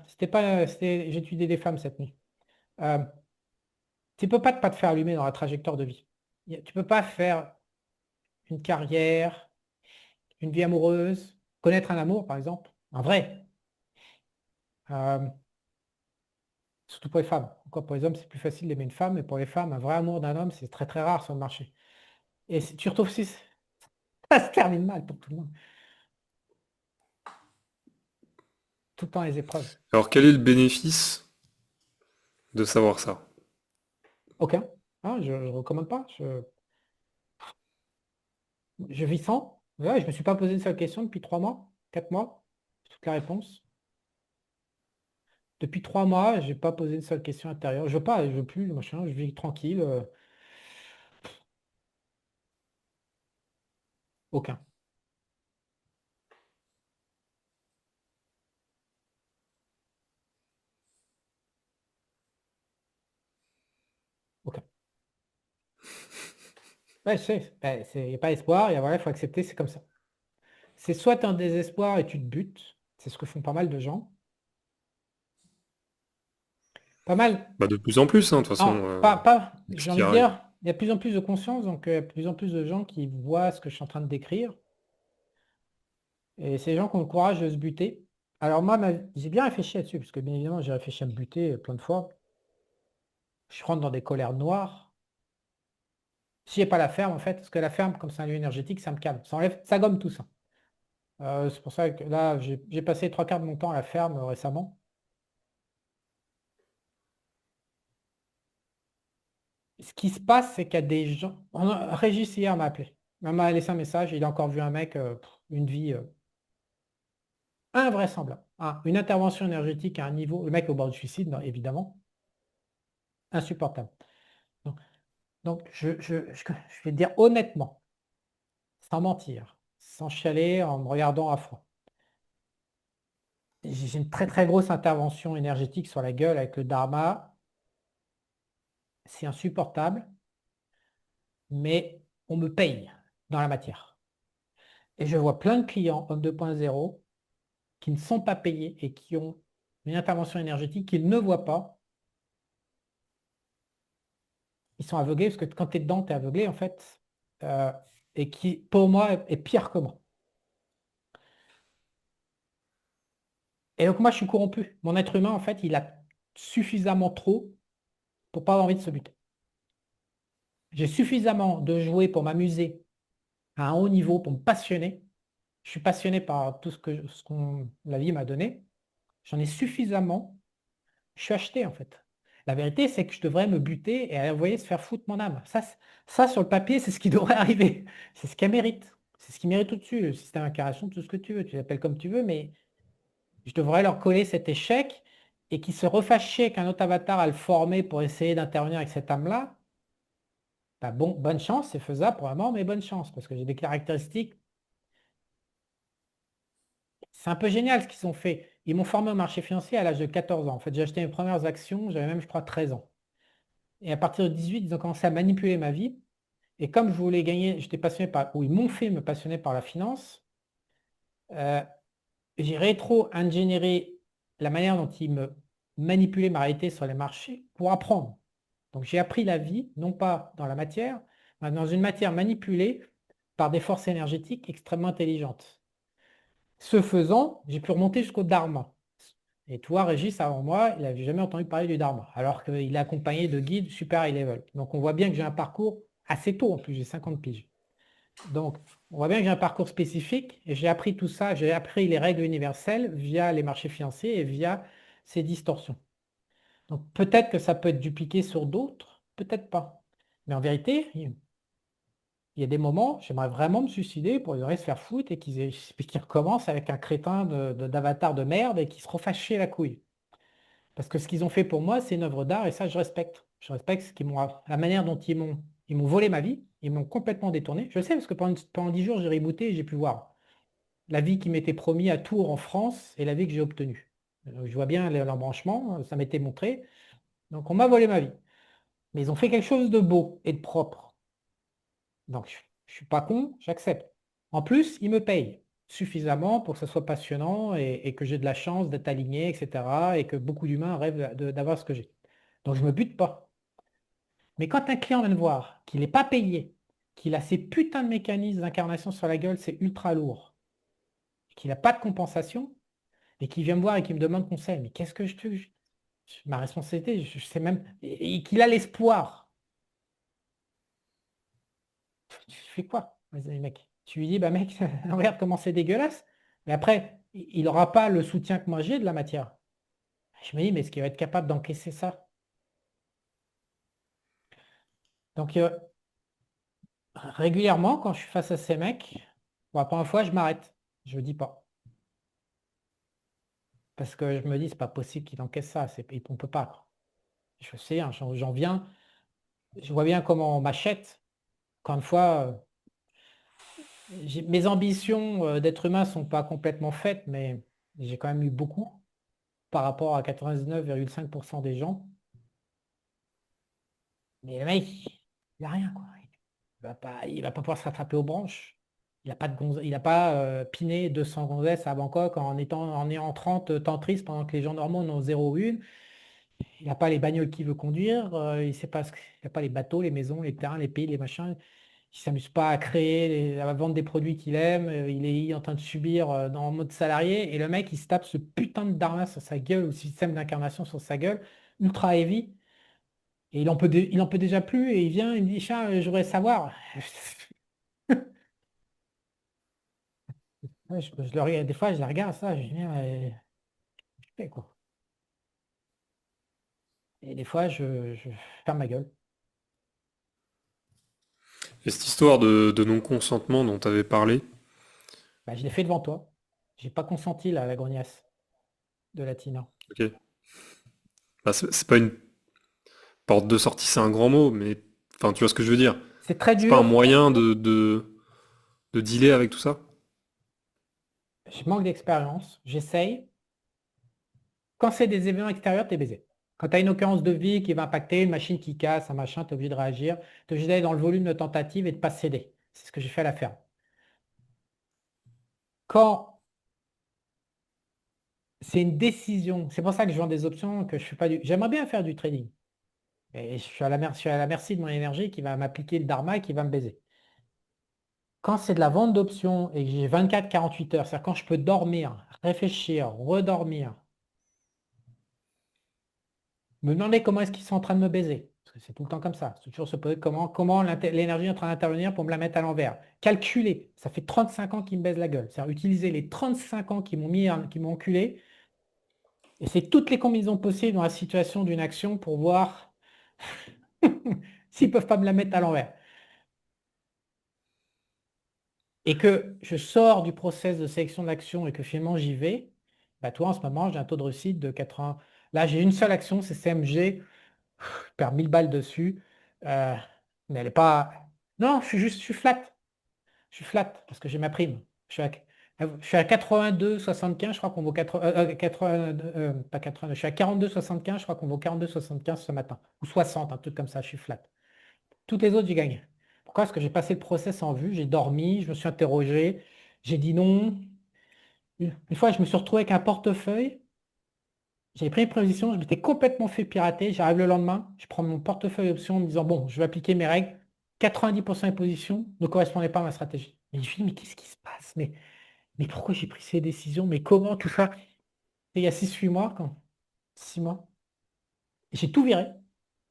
C'était pas. J'ai étudié des femmes cette nuit. Euh, Tu peux pas te faire allumer dans la trajectoire de vie. Tu peux pas faire une carrière, une vie amoureuse, connaître un amour, par exemple. Un vrai. Euh, Surtout pour les femmes. Encore pour les hommes, c'est plus facile d'aimer une femme, mais pour les femmes, un vrai amour d'un homme, c'est très très rare sur le marché. Et tu retrouves aussi, ça se termine mal pour tout le monde. Tout le temps les épreuves. Alors quel est le bénéfice de savoir ça? Aucun. Hein, je ne recommande pas. Je vis sans. Ouais, je ne me suis pas posé une seule question depuis 3 mois, 4 mois. Toute la réponse. Depuis 3 mois, je n'ai pas posé une seule question intérieure. Je veux pas, je veux plus, machin, je vis tranquille. Aucun. Aucun. Ouais, je sais. Il n'y a pas espoir, il faut accepter, c'est comme ça. C'est soit un désespoir et tu te butes. C'est ce que font pas mal de gens. Pas mal. Bah de plus en plus, hein, de toute façon, Non, avec ce j'ai qui envie de arrive. dire, il y a de plus en plus de conscience, donc il y a de plus en plus de gens qui voient ce que je suis en train de décrire. Et ces gens qui ont le courage de se buter. Alors moi, j'ai bien réfléchi là-dessus, parce que bien évidemment, j'ai réfléchi à me buter plein de fois. Je rentre dans des colères noires. Si j'ai pas la ferme, en fait, parce que la ferme, comme c'est un lieu énergétique, ça me calme. Ça enlève, ça gomme tout ça. C'est pour ça que là, j'ai passé 3 quarts de mon temps à la ferme récemment. Ce qui se passe, c'est qu'il y a des gens. Régis hier m'a appelé. Il m'a laissé un message. Il a encore vu un mec, une vie invraisemblable. Une intervention énergétique à un niveau. Le mec au bord du suicide, non, évidemment. Insupportable. Donc, je vais te dire honnêtement, sans mentir, sans chialer, en me regardant à froid. J'ai une très très grosse intervention énergétique sur la gueule avec le dharma. C'est insupportable, mais on me paye dans la matière. Et je vois plein de clients Homme 2.0 qui ne sont pas payés et qui ont une intervention énergétique qu'ils ne voient pas. Ils sont aveuglés parce que quand tu es dedans, tu es aveuglé en fait. Euh, et qui, pour moi, est pire que moi. Et donc moi, je suis corrompu. Mon être humain, en fait, il a suffisamment trop pour pas avoir envie de se buter. J'ai suffisamment de jouer pour m'amuser à un haut niveau, pour me passionner. Je suis passionné par tout la vie m'a donné. J'en ai suffisamment. Je suis acheté, en fait. La vérité, c'est que je devrais me buter et envoyer se faire foutre mon âme. Ça, sur le papier, c'est ce qui devrait arriver. C'est ce qu'elle mérite. C'est ce qui mérite au-dessus. Le système d'incarnation, tout ce que tu veux, tu l'appelles comme tu veux, mais je devrais leur coller cet échec et qu'ils se refâchent chier qu'un autre avatar à le former pour essayer d'intervenir avec cette âme-là. Bah bon, bonne chance, c'est faisable probablement, mais bonne chance, parce que j'ai des caractéristiques. C'est un peu génial ce qu'ils ont fait. Ils m'ont formé au marché financier à l'âge de 14 ans. En fait, j'ai acheté mes premières actions, j'avais même, je crois, 13 ans. Et à partir de 18, ils ont commencé à manipuler ma vie. Et comme je voulais gagner, j'étais passionné par, ou ils m'ont fait me passionner par la finance, euh, j'ai rétro-ingénieré la manière dont ils me manipulaient ma réalité sur les marchés pour apprendre. Donc j'ai appris la vie, non pas dans la matière, mais dans une matière manipulée par des forces énergétiques extrêmement intelligentes. Ce faisant, j'ai pu remonter jusqu'au Dharma. Et toi, Régis, avant moi, il n'avait jamais entendu parler du Dharma, alors qu'il est accompagné de guides super high level. Donc on voit bien que j'ai un parcours assez tôt, en plus j'ai 50 piges. Donc on voit bien que j'ai un parcours spécifique et j'ai appris tout ça, j'ai appris les règles universelles via les marchés financiers et via ces distorsions. Donc peut-être que ça peut être dupliqué sur d'autres, peut-être pas. Mais en vérité, il y a des moments, j'aimerais vraiment me suicider pour les se faire foutre et qu'ils recommencent avec un crétin d'avatar de merde et qu'ils se refassent chier la couille. Parce que ce qu'ils ont fait pour moi, c'est une œuvre d'art et ça, je respecte. Je respecte la manière dont ils m'ont volé ma vie, ils m'ont complètement détourné. Je le sais parce que pendant 10 jours, j'ai rebooté et j'ai pu voir la vie qui m'était promise à Tours en France et la vie que j'ai obtenue. Je vois bien l'embranchement, ça m'était montré. Donc on m'a volé ma vie. Mais ils ont fait quelque chose de beau et de propre. Donc je ne suis pas con, j'accepte. En plus, ils me payent suffisamment pour que ce soit passionnant et que j'ai de la chance d'être aligné, etc. Et que beaucoup d'humains rêvent d'avoir ce que j'ai. Donc je ne me bute pas. Mais quand un client vient me voir, qu'il n'est pas payé, qu'il a ces putains de mécanismes d'incarnation sur la gueule, c'est ultra lourd, qu'il n'a pas de compensation, et qu'il vient me voir et qu'il me demande conseil, mais qu'est-ce que je te... Ma responsabilité, je sais même... Et qu'il a l'espoir. Tu fais quoi, vas-y, mec? Tu lui dis, bah mec, regarde comment c'est dégueulasse. Mais après, il n'aura pas le soutien que moi j'ai de la matière. Je me dis, mais est-ce qu'il va être capable d'encaisser ça? Donc, régulièrement, quand je suis face à ces mecs, pour la première fois, je m'arrête. Je ne dis pas. Parce que je me dis, c'est pas possible qu'il encaisse ça. On ne peut pas. Je sais, hein, j'en viens. Je vois bien comment on m'achète. Encore une fois, mes ambitions d'être humain sont pas complètement faites, mais j'ai quand même eu beaucoup par rapport à 99,5% des gens. Mais le mec, il n'a rien, quoi. Il va pas pouvoir se rattraper aux branches. Il n'a pas piné 200 gonzesses à Bangkok en ayant 30 temps tristes pendant que les gens normaux n'ont 0,1. Il n'a pas les bagnoles qu'il veut conduire. Il sait pas il n'a pas les bateaux, les maisons, les terrains, les pays, les machins. Il s'amuse pas à créer, à vendre des produits qu'il aime. Il est en train de subir en mode salarié. Et le mec, il se tape ce putain de dharma sur sa gueule ou système d'incarnation sur sa gueule, ultra heavy. Et il en peut déjà plus. Et il vient, il me dit, Chat, je voudrais savoir. Ouais, le regarde, des fois, je la regarde ça, je dis, mais, je fais quoi? Et des fois, je ferme ma gueule. Et cette histoire de non-consentement dont tu avais parlé, Bah, je l'ai fait devant toi. J'ai pas consenti là, à la grognasse de la Tina. ok. Bah, c'est pas une porte de sortie, c'est un grand mot, mais enfin, tu vois ce que je veux dire. C'est très C'est pas un dur. moyen de dealer avec tout ça? Je manque d'expérience. J'essaye. Quand c'est des événements extérieurs, t'es baisé. Quand tu as une occurrence de vie qui va impacter, une machine qui casse, un machin, tu es obligé de réagir. Tu es obligé d'aller dans le volume de tentative et de ne pas céder. C'est ce que j'ai fait à la ferme. Quand c'est une décision, c'est pour ça que je vends des options, que je fais pas du. J'aimerais bien faire du trading. Et je suis à la merci de mon énergie qui va m'appliquer le dharma et qui va me baiser. Quand c'est de la vente d'options et que j'ai 24-48 heures, c'est-à-dire quand je peux dormir, réfléchir, redormir, me demander comment est-ce qu'ils sont en train de me baiser. Parce que c'est tout le temps comme ça. C'est toujours se poser comment l'énergie est en train d'intervenir pour me la mettre à l'envers. Calculer. Ça fait 35 ans qu'ils me baisent la gueule. C'est-à-dire utiliser les 35 ans qui m'ont enculé Et c'est toutes les combinaisons possibles dans la situation d'une action pour voir s'ils peuvent pas me la mettre à l'envers. Et que je sors du process de sélection d'action et que finalement j'y vais, bah toi en ce moment j'ai un taux de réussite de 80. Là j'ai une seule action, c'est CMG, je perds 1000 balles dessus. Euh, mais elle est pas. Non, je suis flat. Je suis flat parce que j'ai ma prime. Je suis à 82,75, je crois qu'on vaut 80, pas 82, je suis à 42,75, je crois qu'on vaut 42,75 ce matin. Ou 60, un truc comme ça, je suis flat. Toutes les autres, j'ai gagné. Pourquoi? Parce que j'ai passé le process en vue, j'ai dormi, je me suis interrogé, j'ai dit non. Une fois, je me suis retrouvé avec un portefeuille, j'avais pris une position, je m'étais complètement fait pirater. J'arrive le lendemain, je prends mon portefeuille option en me disant, bon, je vais appliquer mes règles. 90% des positions ne correspondaient pas à ma stratégie. Et je me suis dit, mais qu'est-ce qui se passe? Mais pourquoi j'ai pris ces décisions? Mais comment tout ça? Et il y a 6 8 mois, quand 6 mois, j'ai tout viré.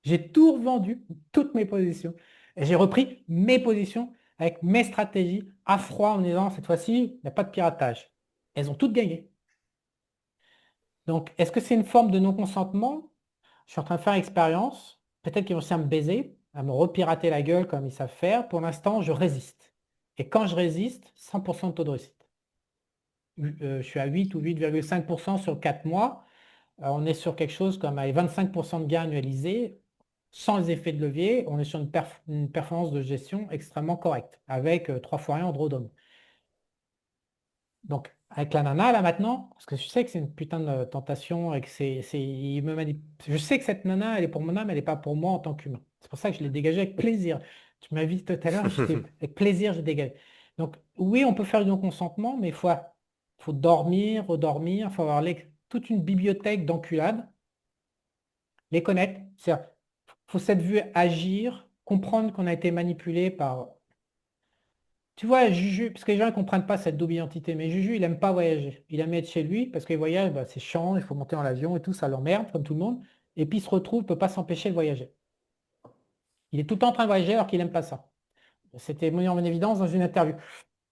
J'ai tout revendu, toutes mes positions. Et j'ai repris mes positions avec mes stratégies à froid en me disant, cette fois-ci, il n'y a pas de piratage. Elles ont toutes gagné. Donc, est-ce que c'est une forme de non-consentement? Je suis en train de faire l'expérience. Peut-être qu'ils vont aussi à me baiser, à me repirater la gueule comme ils savent faire. Pour l'instant, je résiste. Et quand je résiste, 100% de taux de réussite. Je suis à 8 ou 8,5% sur 4 mois. On est sur quelque chose comme avec 25% de gains annualisés, sans les effets de levier. On est sur une performance de gestion extrêmement correcte, avec 3 fois rien en drawdown. Donc, avec la nana, là maintenant, parce que je sais que c'est une putain de tentation et que je sais que cette nana, elle est pour mon âme, elle n'est pas pour moi en tant qu'humain. C'est pour ça que je l'ai dégagée avec plaisir. Tu m'as vu tout à l'heure, avec plaisir, j'ai dégagé. Donc, oui, on peut faire du non-consentement, mais faut dormir, redormir, il faut avoir toute une bibliothèque d'enculades, les connaître. Il faut cette vue agir, comprendre qu'on a été manipulé par. Tu vois, Juju, parce que les gens ne comprennent pas cette double identité, mais Juju, il aime pas voyager. Il aime être chez lui parce qu'il voyage, bah, c'est chiant, il faut monter dans l'avion et tout, ça l'emmerde, comme tout le monde. Et puis il se retrouve, il ne peut pas s'empêcher de voyager. Il est tout le temps en train de voyager alors qu'il n'aime pas ça. C'était mis en évidence dans une interview.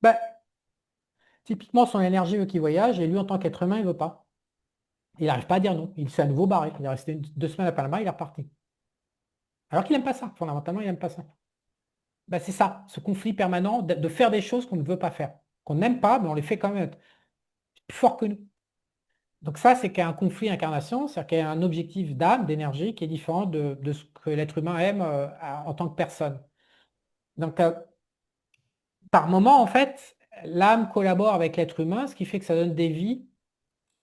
Bah, typiquement, son énergie veut qu'il voyage et lui, en tant qu'être humain, il ne veut pas. Il n'arrive pas à dire non. Il s'est à nouveau barré. Il est resté 2 semaines à Panama, il est reparti. Alors qu'il n'aime pas ça. Fondamentalement, il n'aime pas ça. Bah, c'est ça, ce conflit permanent de faire des choses qu'on ne veut pas faire. Qu'on n'aime pas, mais on les fait quand même plus fort que nous. Donc ça, c'est qu'il y a un conflit incarnation, c'est-à-dire qu'il y a un objectif d'âme, d'énergie qui est différent de ce que l'être humain aime en tant que personne. Donc par moment, en fait, l'âme collabore avec l'être humain, ce qui fait que ça donne des vies.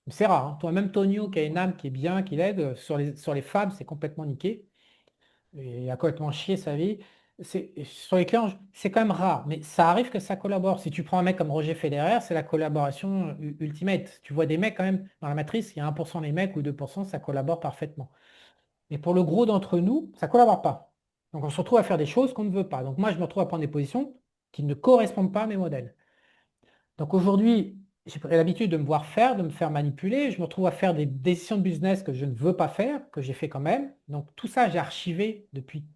C'est rare. Hein. Toi, même Tonio, qui a une âme qui est bien, qui l'aide, sur les femmes, c'est complètement niqué. Et il a complètement chié sa vie. Sur les clients, c'est quand même rare, mais ça arrive que ça collabore. Si tu prends un mec comme Roger Federer, c'est la collaboration ultimate. Tu vois des mecs quand même dans la matrice, il y a 1% des mecs ou 2%, ça collabore parfaitement. Mais pour le gros d'entre nous, ça ne collabore pas. Donc on se retrouve à faire des choses qu'on ne veut pas. Donc moi, je me retrouve à prendre des positions qui ne correspondent pas à mes modèles. Donc aujourd'hui, j'ai pris l'habitude de me voir faire, de me faire manipuler. Je me retrouve à faire des décisions de business que je ne veux pas faire, que j'ai fait quand même. Donc tout ça, j'ai archivé depuis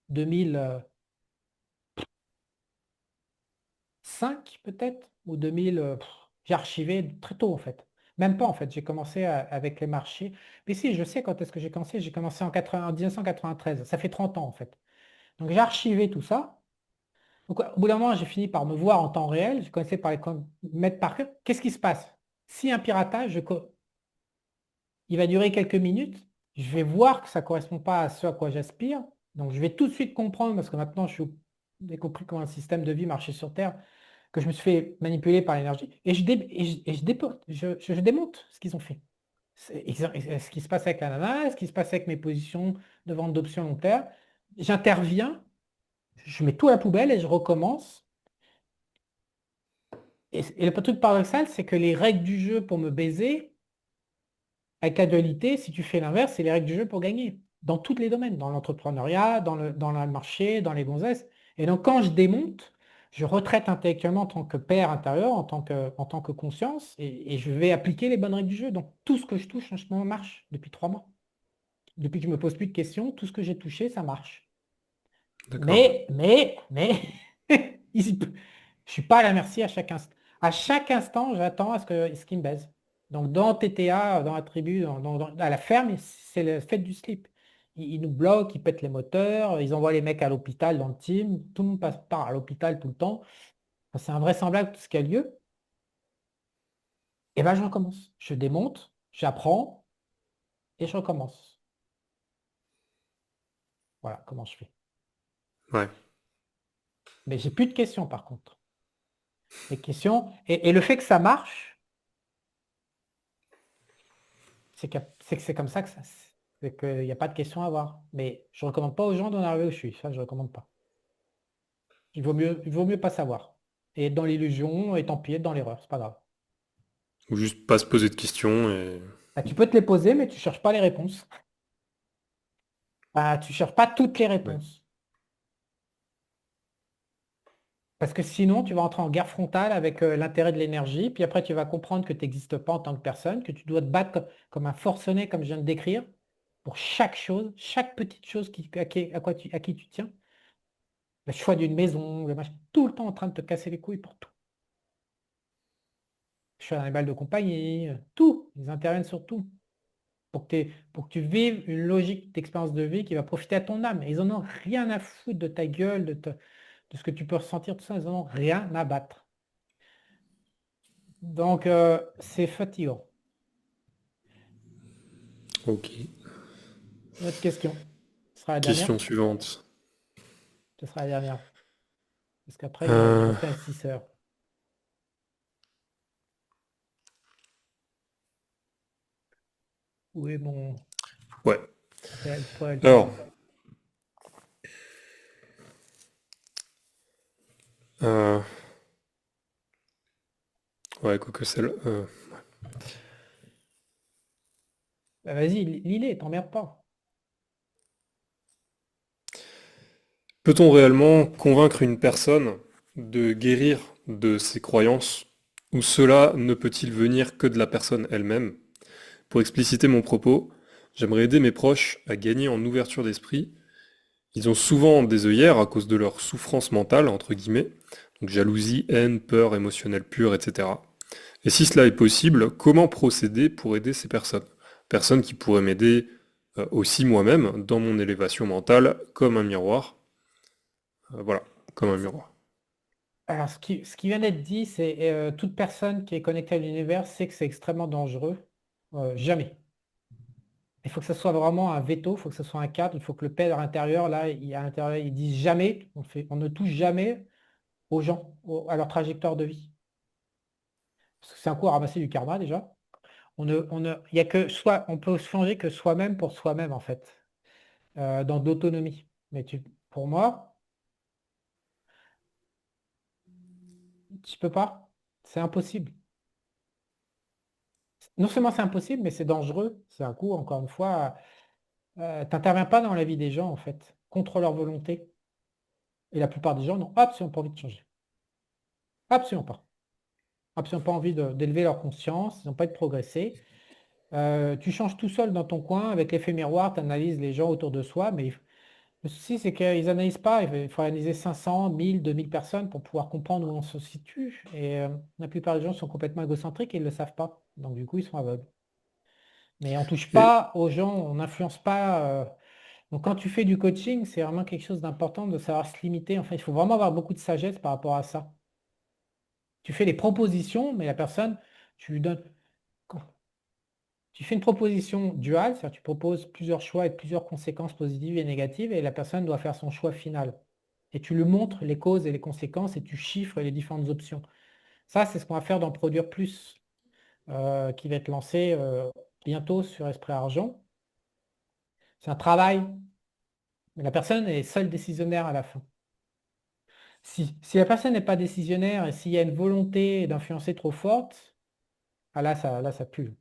2005 peut-être, ou 2000. J'ai archivé très tôt en fait. Même pas en fait, j'ai commencé avec les marchés. Mais si, je sais quand est-ce que j'ai commencé en 1993, ça fait 30 ans en fait. Donc j'ai archivé tout ça. Donc au bout d'un moment, j'ai fini par me voir en temps réel, je connaissais par les mettre par cœur. Qu'est-ce qui se passe? Si un piratage, il va durer quelques minutes, je vais voir que ça ne correspond pas à ce à quoi j'aspire. Donc je vais tout de suite comprendre, parce que maintenant j'ai compris comment un système de vie marchait sur Terre, que je me suis fait manipuler par l'énergie. Et je démonte ce qu'ils ont fait. Ce qui se passe avec la nana, ce qui se passe avec mes positions de vente d'options long terme. J'interviens, je mets tout à la poubelle et je recommence. Et le truc paradoxal, c'est que les règles du jeu pour me baiser, avec la dualité, si tu fais l'inverse, c'est les règles du jeu pour gagner. Dans tous les domaines, dans l'entrepreneuriat, dans le marché, dans les gonzesses. Et donc quand je démonte, je retraite intellectuellement en tant que père intérieur, en tant que conscience, et je vais appliquer les bonnes règles du jeu. Donc tout ce que je touche en ce moment marche depuis 3 mois. Depuis que je ne me pose plus de questions, tout ce que j'ai touché, ça marche. D'accord. Mais, je ne suis pas à la merci à chaque instant. À chaque instant, j'attends à ce qu'il me baise. Donc dans TTA, dans la tribu, à la ferme, c'est la fête du slip. Ils nous bloquent, ils pètent les moteurs, ils envoient les mecs à l'hôpital dans le team, tout le monde passe par à l'hôpital tout le temps. Enfin, c'est invraisemblable tout ce qui a lieu. Et ben je recommence. Je démonte, j'apprends et je recommence. Voilà comment je fais. Ouais. Mais j'ai plus de questions par contre. Les questions, et le fait que ça marche, c'est que c'est comme ça que ça. C'est qu'il n'y a pas de questions à avoir. Mais je ne recommande pas aux gens d'en arriver où je suis. Ça, je ne recommande pas. Il vaut mieux pas savoir. Et être dans l'illusion, et tant pis, être dans l'erreur, c'est pas grave. Ou juste pas se poser de questions et... Ah, tu peux te les poser, mais tu cherches pas les réponses. Ah, tu cherches pas toutes les Ouais. réponses. Parce que sinon, tu vas entrer en guerre frontale avec l'intérêt de l'énergie, puis après, tu vas comprendre que tu n'existes pas en tant que personne, que tu dois te battre comme un forcené, comme je viens de décrire, pour chaque chose, chaque petite chose à qui tu tiens. Le choix d'une maison, le machin, tout le temps en train de te casser les couilles pour tout. Le choix d'un animal de compagnie, tout. Ils interviennent sur tout. Pour que tu vives une logique d'expérience de vie qui va profiter à ton âme. Et ils en ont rien à foutre de ta gueule, de ce que tu peux ressentir, tout ça, ils en ont rien à battre. Donc, c'est fatigant. Ok. Une autre question. Ce sera la dernière? Question suivante. Ce sera la dernière. Parce qu'après, il Euh, me fait un 6 heures. Où est mon ouais. réel poil Alors, temps? euh, ouais, quoique celle... Bah, vas-y, lis-les, t'emmerde pas. Peut-on réellement convaincre une personne de guérir de ses croyances, ou cela ne peut-il venir que de la personne elle-même? Pour expliciter mon propos, j'aimerais aider mes proches à gagner en ouverture d'esprit. Ils ont souvent des œillères à cause de leur souffrance mentale, entre guillemets, donc jalousie, haine, peur émotionnelle pure, etc. Et si cela est possible, comment procéder pour aider ces personnes? Personnes qui pourraient m'aider aussi moi-même dans mon élévation mentale comme un miroir. Voilà, comme un miroir. Alors, ce qui vient d'être dit, c'est toute personne qui est connectée à l'univers sait que c'est extrêmement dangereux. Jamais. Il faut que ce soit vraiment un veto, il faut que ce soit un cadre, il faut que le père intérieur, là, à l'intérieur, il dise jamais, on ne touche jamais aux gens, à leur trajectoire de vie. Parce que c'est un coup à ramasser du karma déjà. Il y a que on peut changer que soi-même pour soi-même, en fait, dans d'autonomie. Mais pour moi, tu peux pas. C'est impossible. Non seulement c'est impossible, mais c'est dangereux. C'est un coup, encore une fois, t'interviens pas dans la vie des gens, en fait, contre leur volonté. Et la plupart des gens n'ont absolument pas envie de changer. Absolument pas. Absolument pas envie d'élever leur conscience, ils n'ont pas envie de progresser. Tu changes tout seul dans ton coin, avec l'effet miroir, tu analyses les gens autour de soi, mais le souci, c'est qu'ils n'analysent pas. Il faut analyser 500, 1000, 2000 personnes pour pouvoir comprendre où on se situe. Et la plupart des gens sont complètement égocentriques et ils ne le savent pas. Donc, du coup, ils sont aveugles. Mais on ne touche Et, pas aux gens, on n'influence pas. Donc, quand tu fais du coaching, c'est vraiment quelque chose d'important de savoir se limiter. Enfin, il faut vraiment avoir beaucoup de sagesse par rapport à ça. Tu fais des propositions, mais la personne, tu lui donnes. Tu fais une proposition duale, c'est-à-dire tu proposes plusieurs choix et plusieurs conséquences positives et négatives, et la personne doit faire son choix final. Et tu lui montres les causes et les conséquences et tu chiffres les différentes options. Ça, c'est ce qu'on va faire dans Produire Plus, qui va être lancé bientôt sur Esprit Argent. C'est un travail, mais la personne est seule décisionnaire à la fin. Si la personne n'est pas décisionnaire et s'il y a une volonté d'influencer trop forte, ah là, ça pue.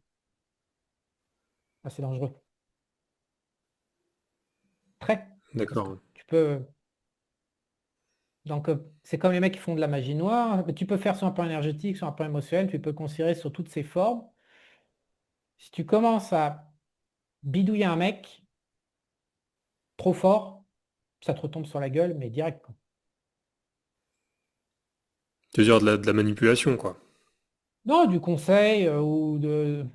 Là, c'est dangereux. Très. Parce que d'accord. tu peux. Donc, c'est comme les mecs qui font de la magie noire. Mais tu peux faire sur un plan énergétique, sur un plan émotionnel, tu peux le considérer sur toutes ses formes. Si tu commences à bidouiller un mec trop fort, ça te retombe sur la gueule, mais direct, quoi. Tu veux dire de la manipulation, quoi. Non, du conseil ou de...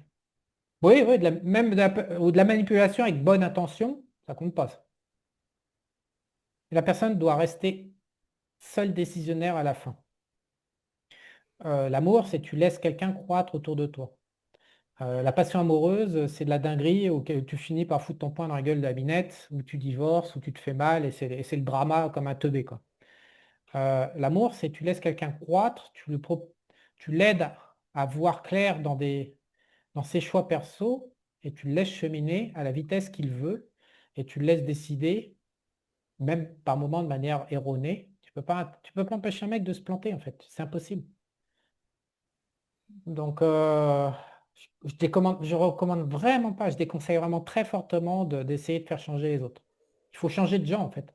Oui, oui, même ou de la manipulation avec bonne intention, ça compte pas, ça. La personne doit rester seule décisionnaire à la fin. L'amour, c'est tu laisses quelqu'un croître autour de toi. La passion amoureuse, c'est de la dinguerie où tu finis par foutre ton poing dans la gueule de la binette, où tu divorces, où tu te fais mal, et c'est le drama comme un teubé, quoi. L'amour, c'est tu laisses quelqu'un croître, tu l'aides à voir clair dans ses choix perso, et tu le laisses cheminer à la vitesse qu'il veut, et tu le laisses décider, même par moments de manière erronée. Tu peux pas empêcher un mec de se planter, en fait. C'est impossible. Donc, je recommande vraiment pas, je déconseille vraiment très fortement d'essayer de faire changer les autres. Il faut changer de gens, en fait.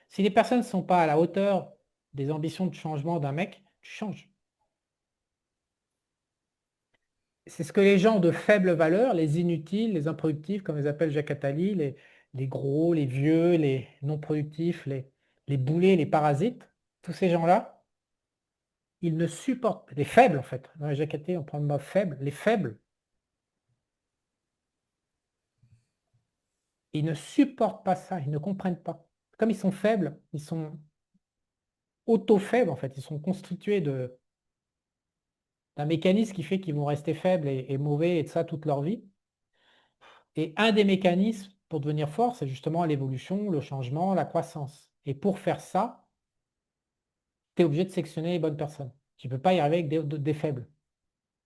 Si les personnes ne sont pas à la hauteur des ambitions de changement d'un mec, tu changes. C'est ce que les gens de faible valeur, les inutiles, les improductifs, comme les appelle Jacques Attali, les gros, les vieux, les non productifs, les boulets, les parasites, tous ces gens-là, ils ne supportent, les faibles en fait. Dans Jacques Attali, on prend le mot faible, les faibles, ils ne supportent pas ça, ils ne comprennent pas. Comme ils sont faibles, ils sont auto-faibles en fait, ils sont constitués d'un mécanisme qui fait qu'ils vont rester faibles et mauvais et de ça toute leur vie. Et un des mécanismes pour devenir fort, c'est justement l'évolution, le changement, la croissance. Et pour faire ça, tu es obligé de sélectionner les bonnes personnes. Tu ne peux pas y arriver avec des faibles.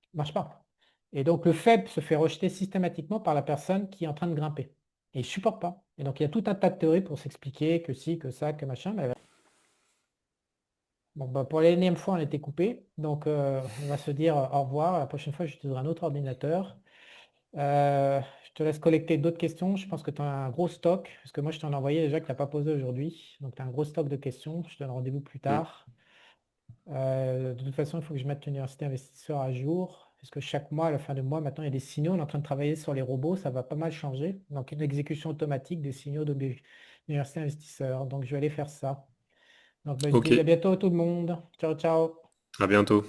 Ça ne marche pas. Et donc le faible se fait rejeter systématiquement par la personne qui est en train de grimper. Et il ne supporte pas. Et donc il y a tout un tas de théories pour s'expliquer que si, que ça, que machin. Mais bon, bah, pour l'énième fois, on a été coupé. Donc on va se dire au revoir. La prochaine fois, j'utiliserai un autre ordinateur. Je te laisse collecter d'autres questions. Je pense que tu as un gros stock, parce que moi, je t'en ai envoyé déjà que tu n'as pas posé aujourd'hui. Donc, tu as un gros stock de questions. Je te donne rendez-vous plus Mm. tard. De toute façon, il faut que je mette l'université investisseur à jour, parce que chaque mois, à la fin du mois, maintenant, il y a des signaux. On est en train de travailler sur les robots. Ça va pas mal changer. Donc, une exécution automatique des signaux de l'université investisseur. Donc, je vais aller faire ça. Donc, bah, je te Ok, dis à bientôt tout le monde. Ciao, ciao. à bientôt.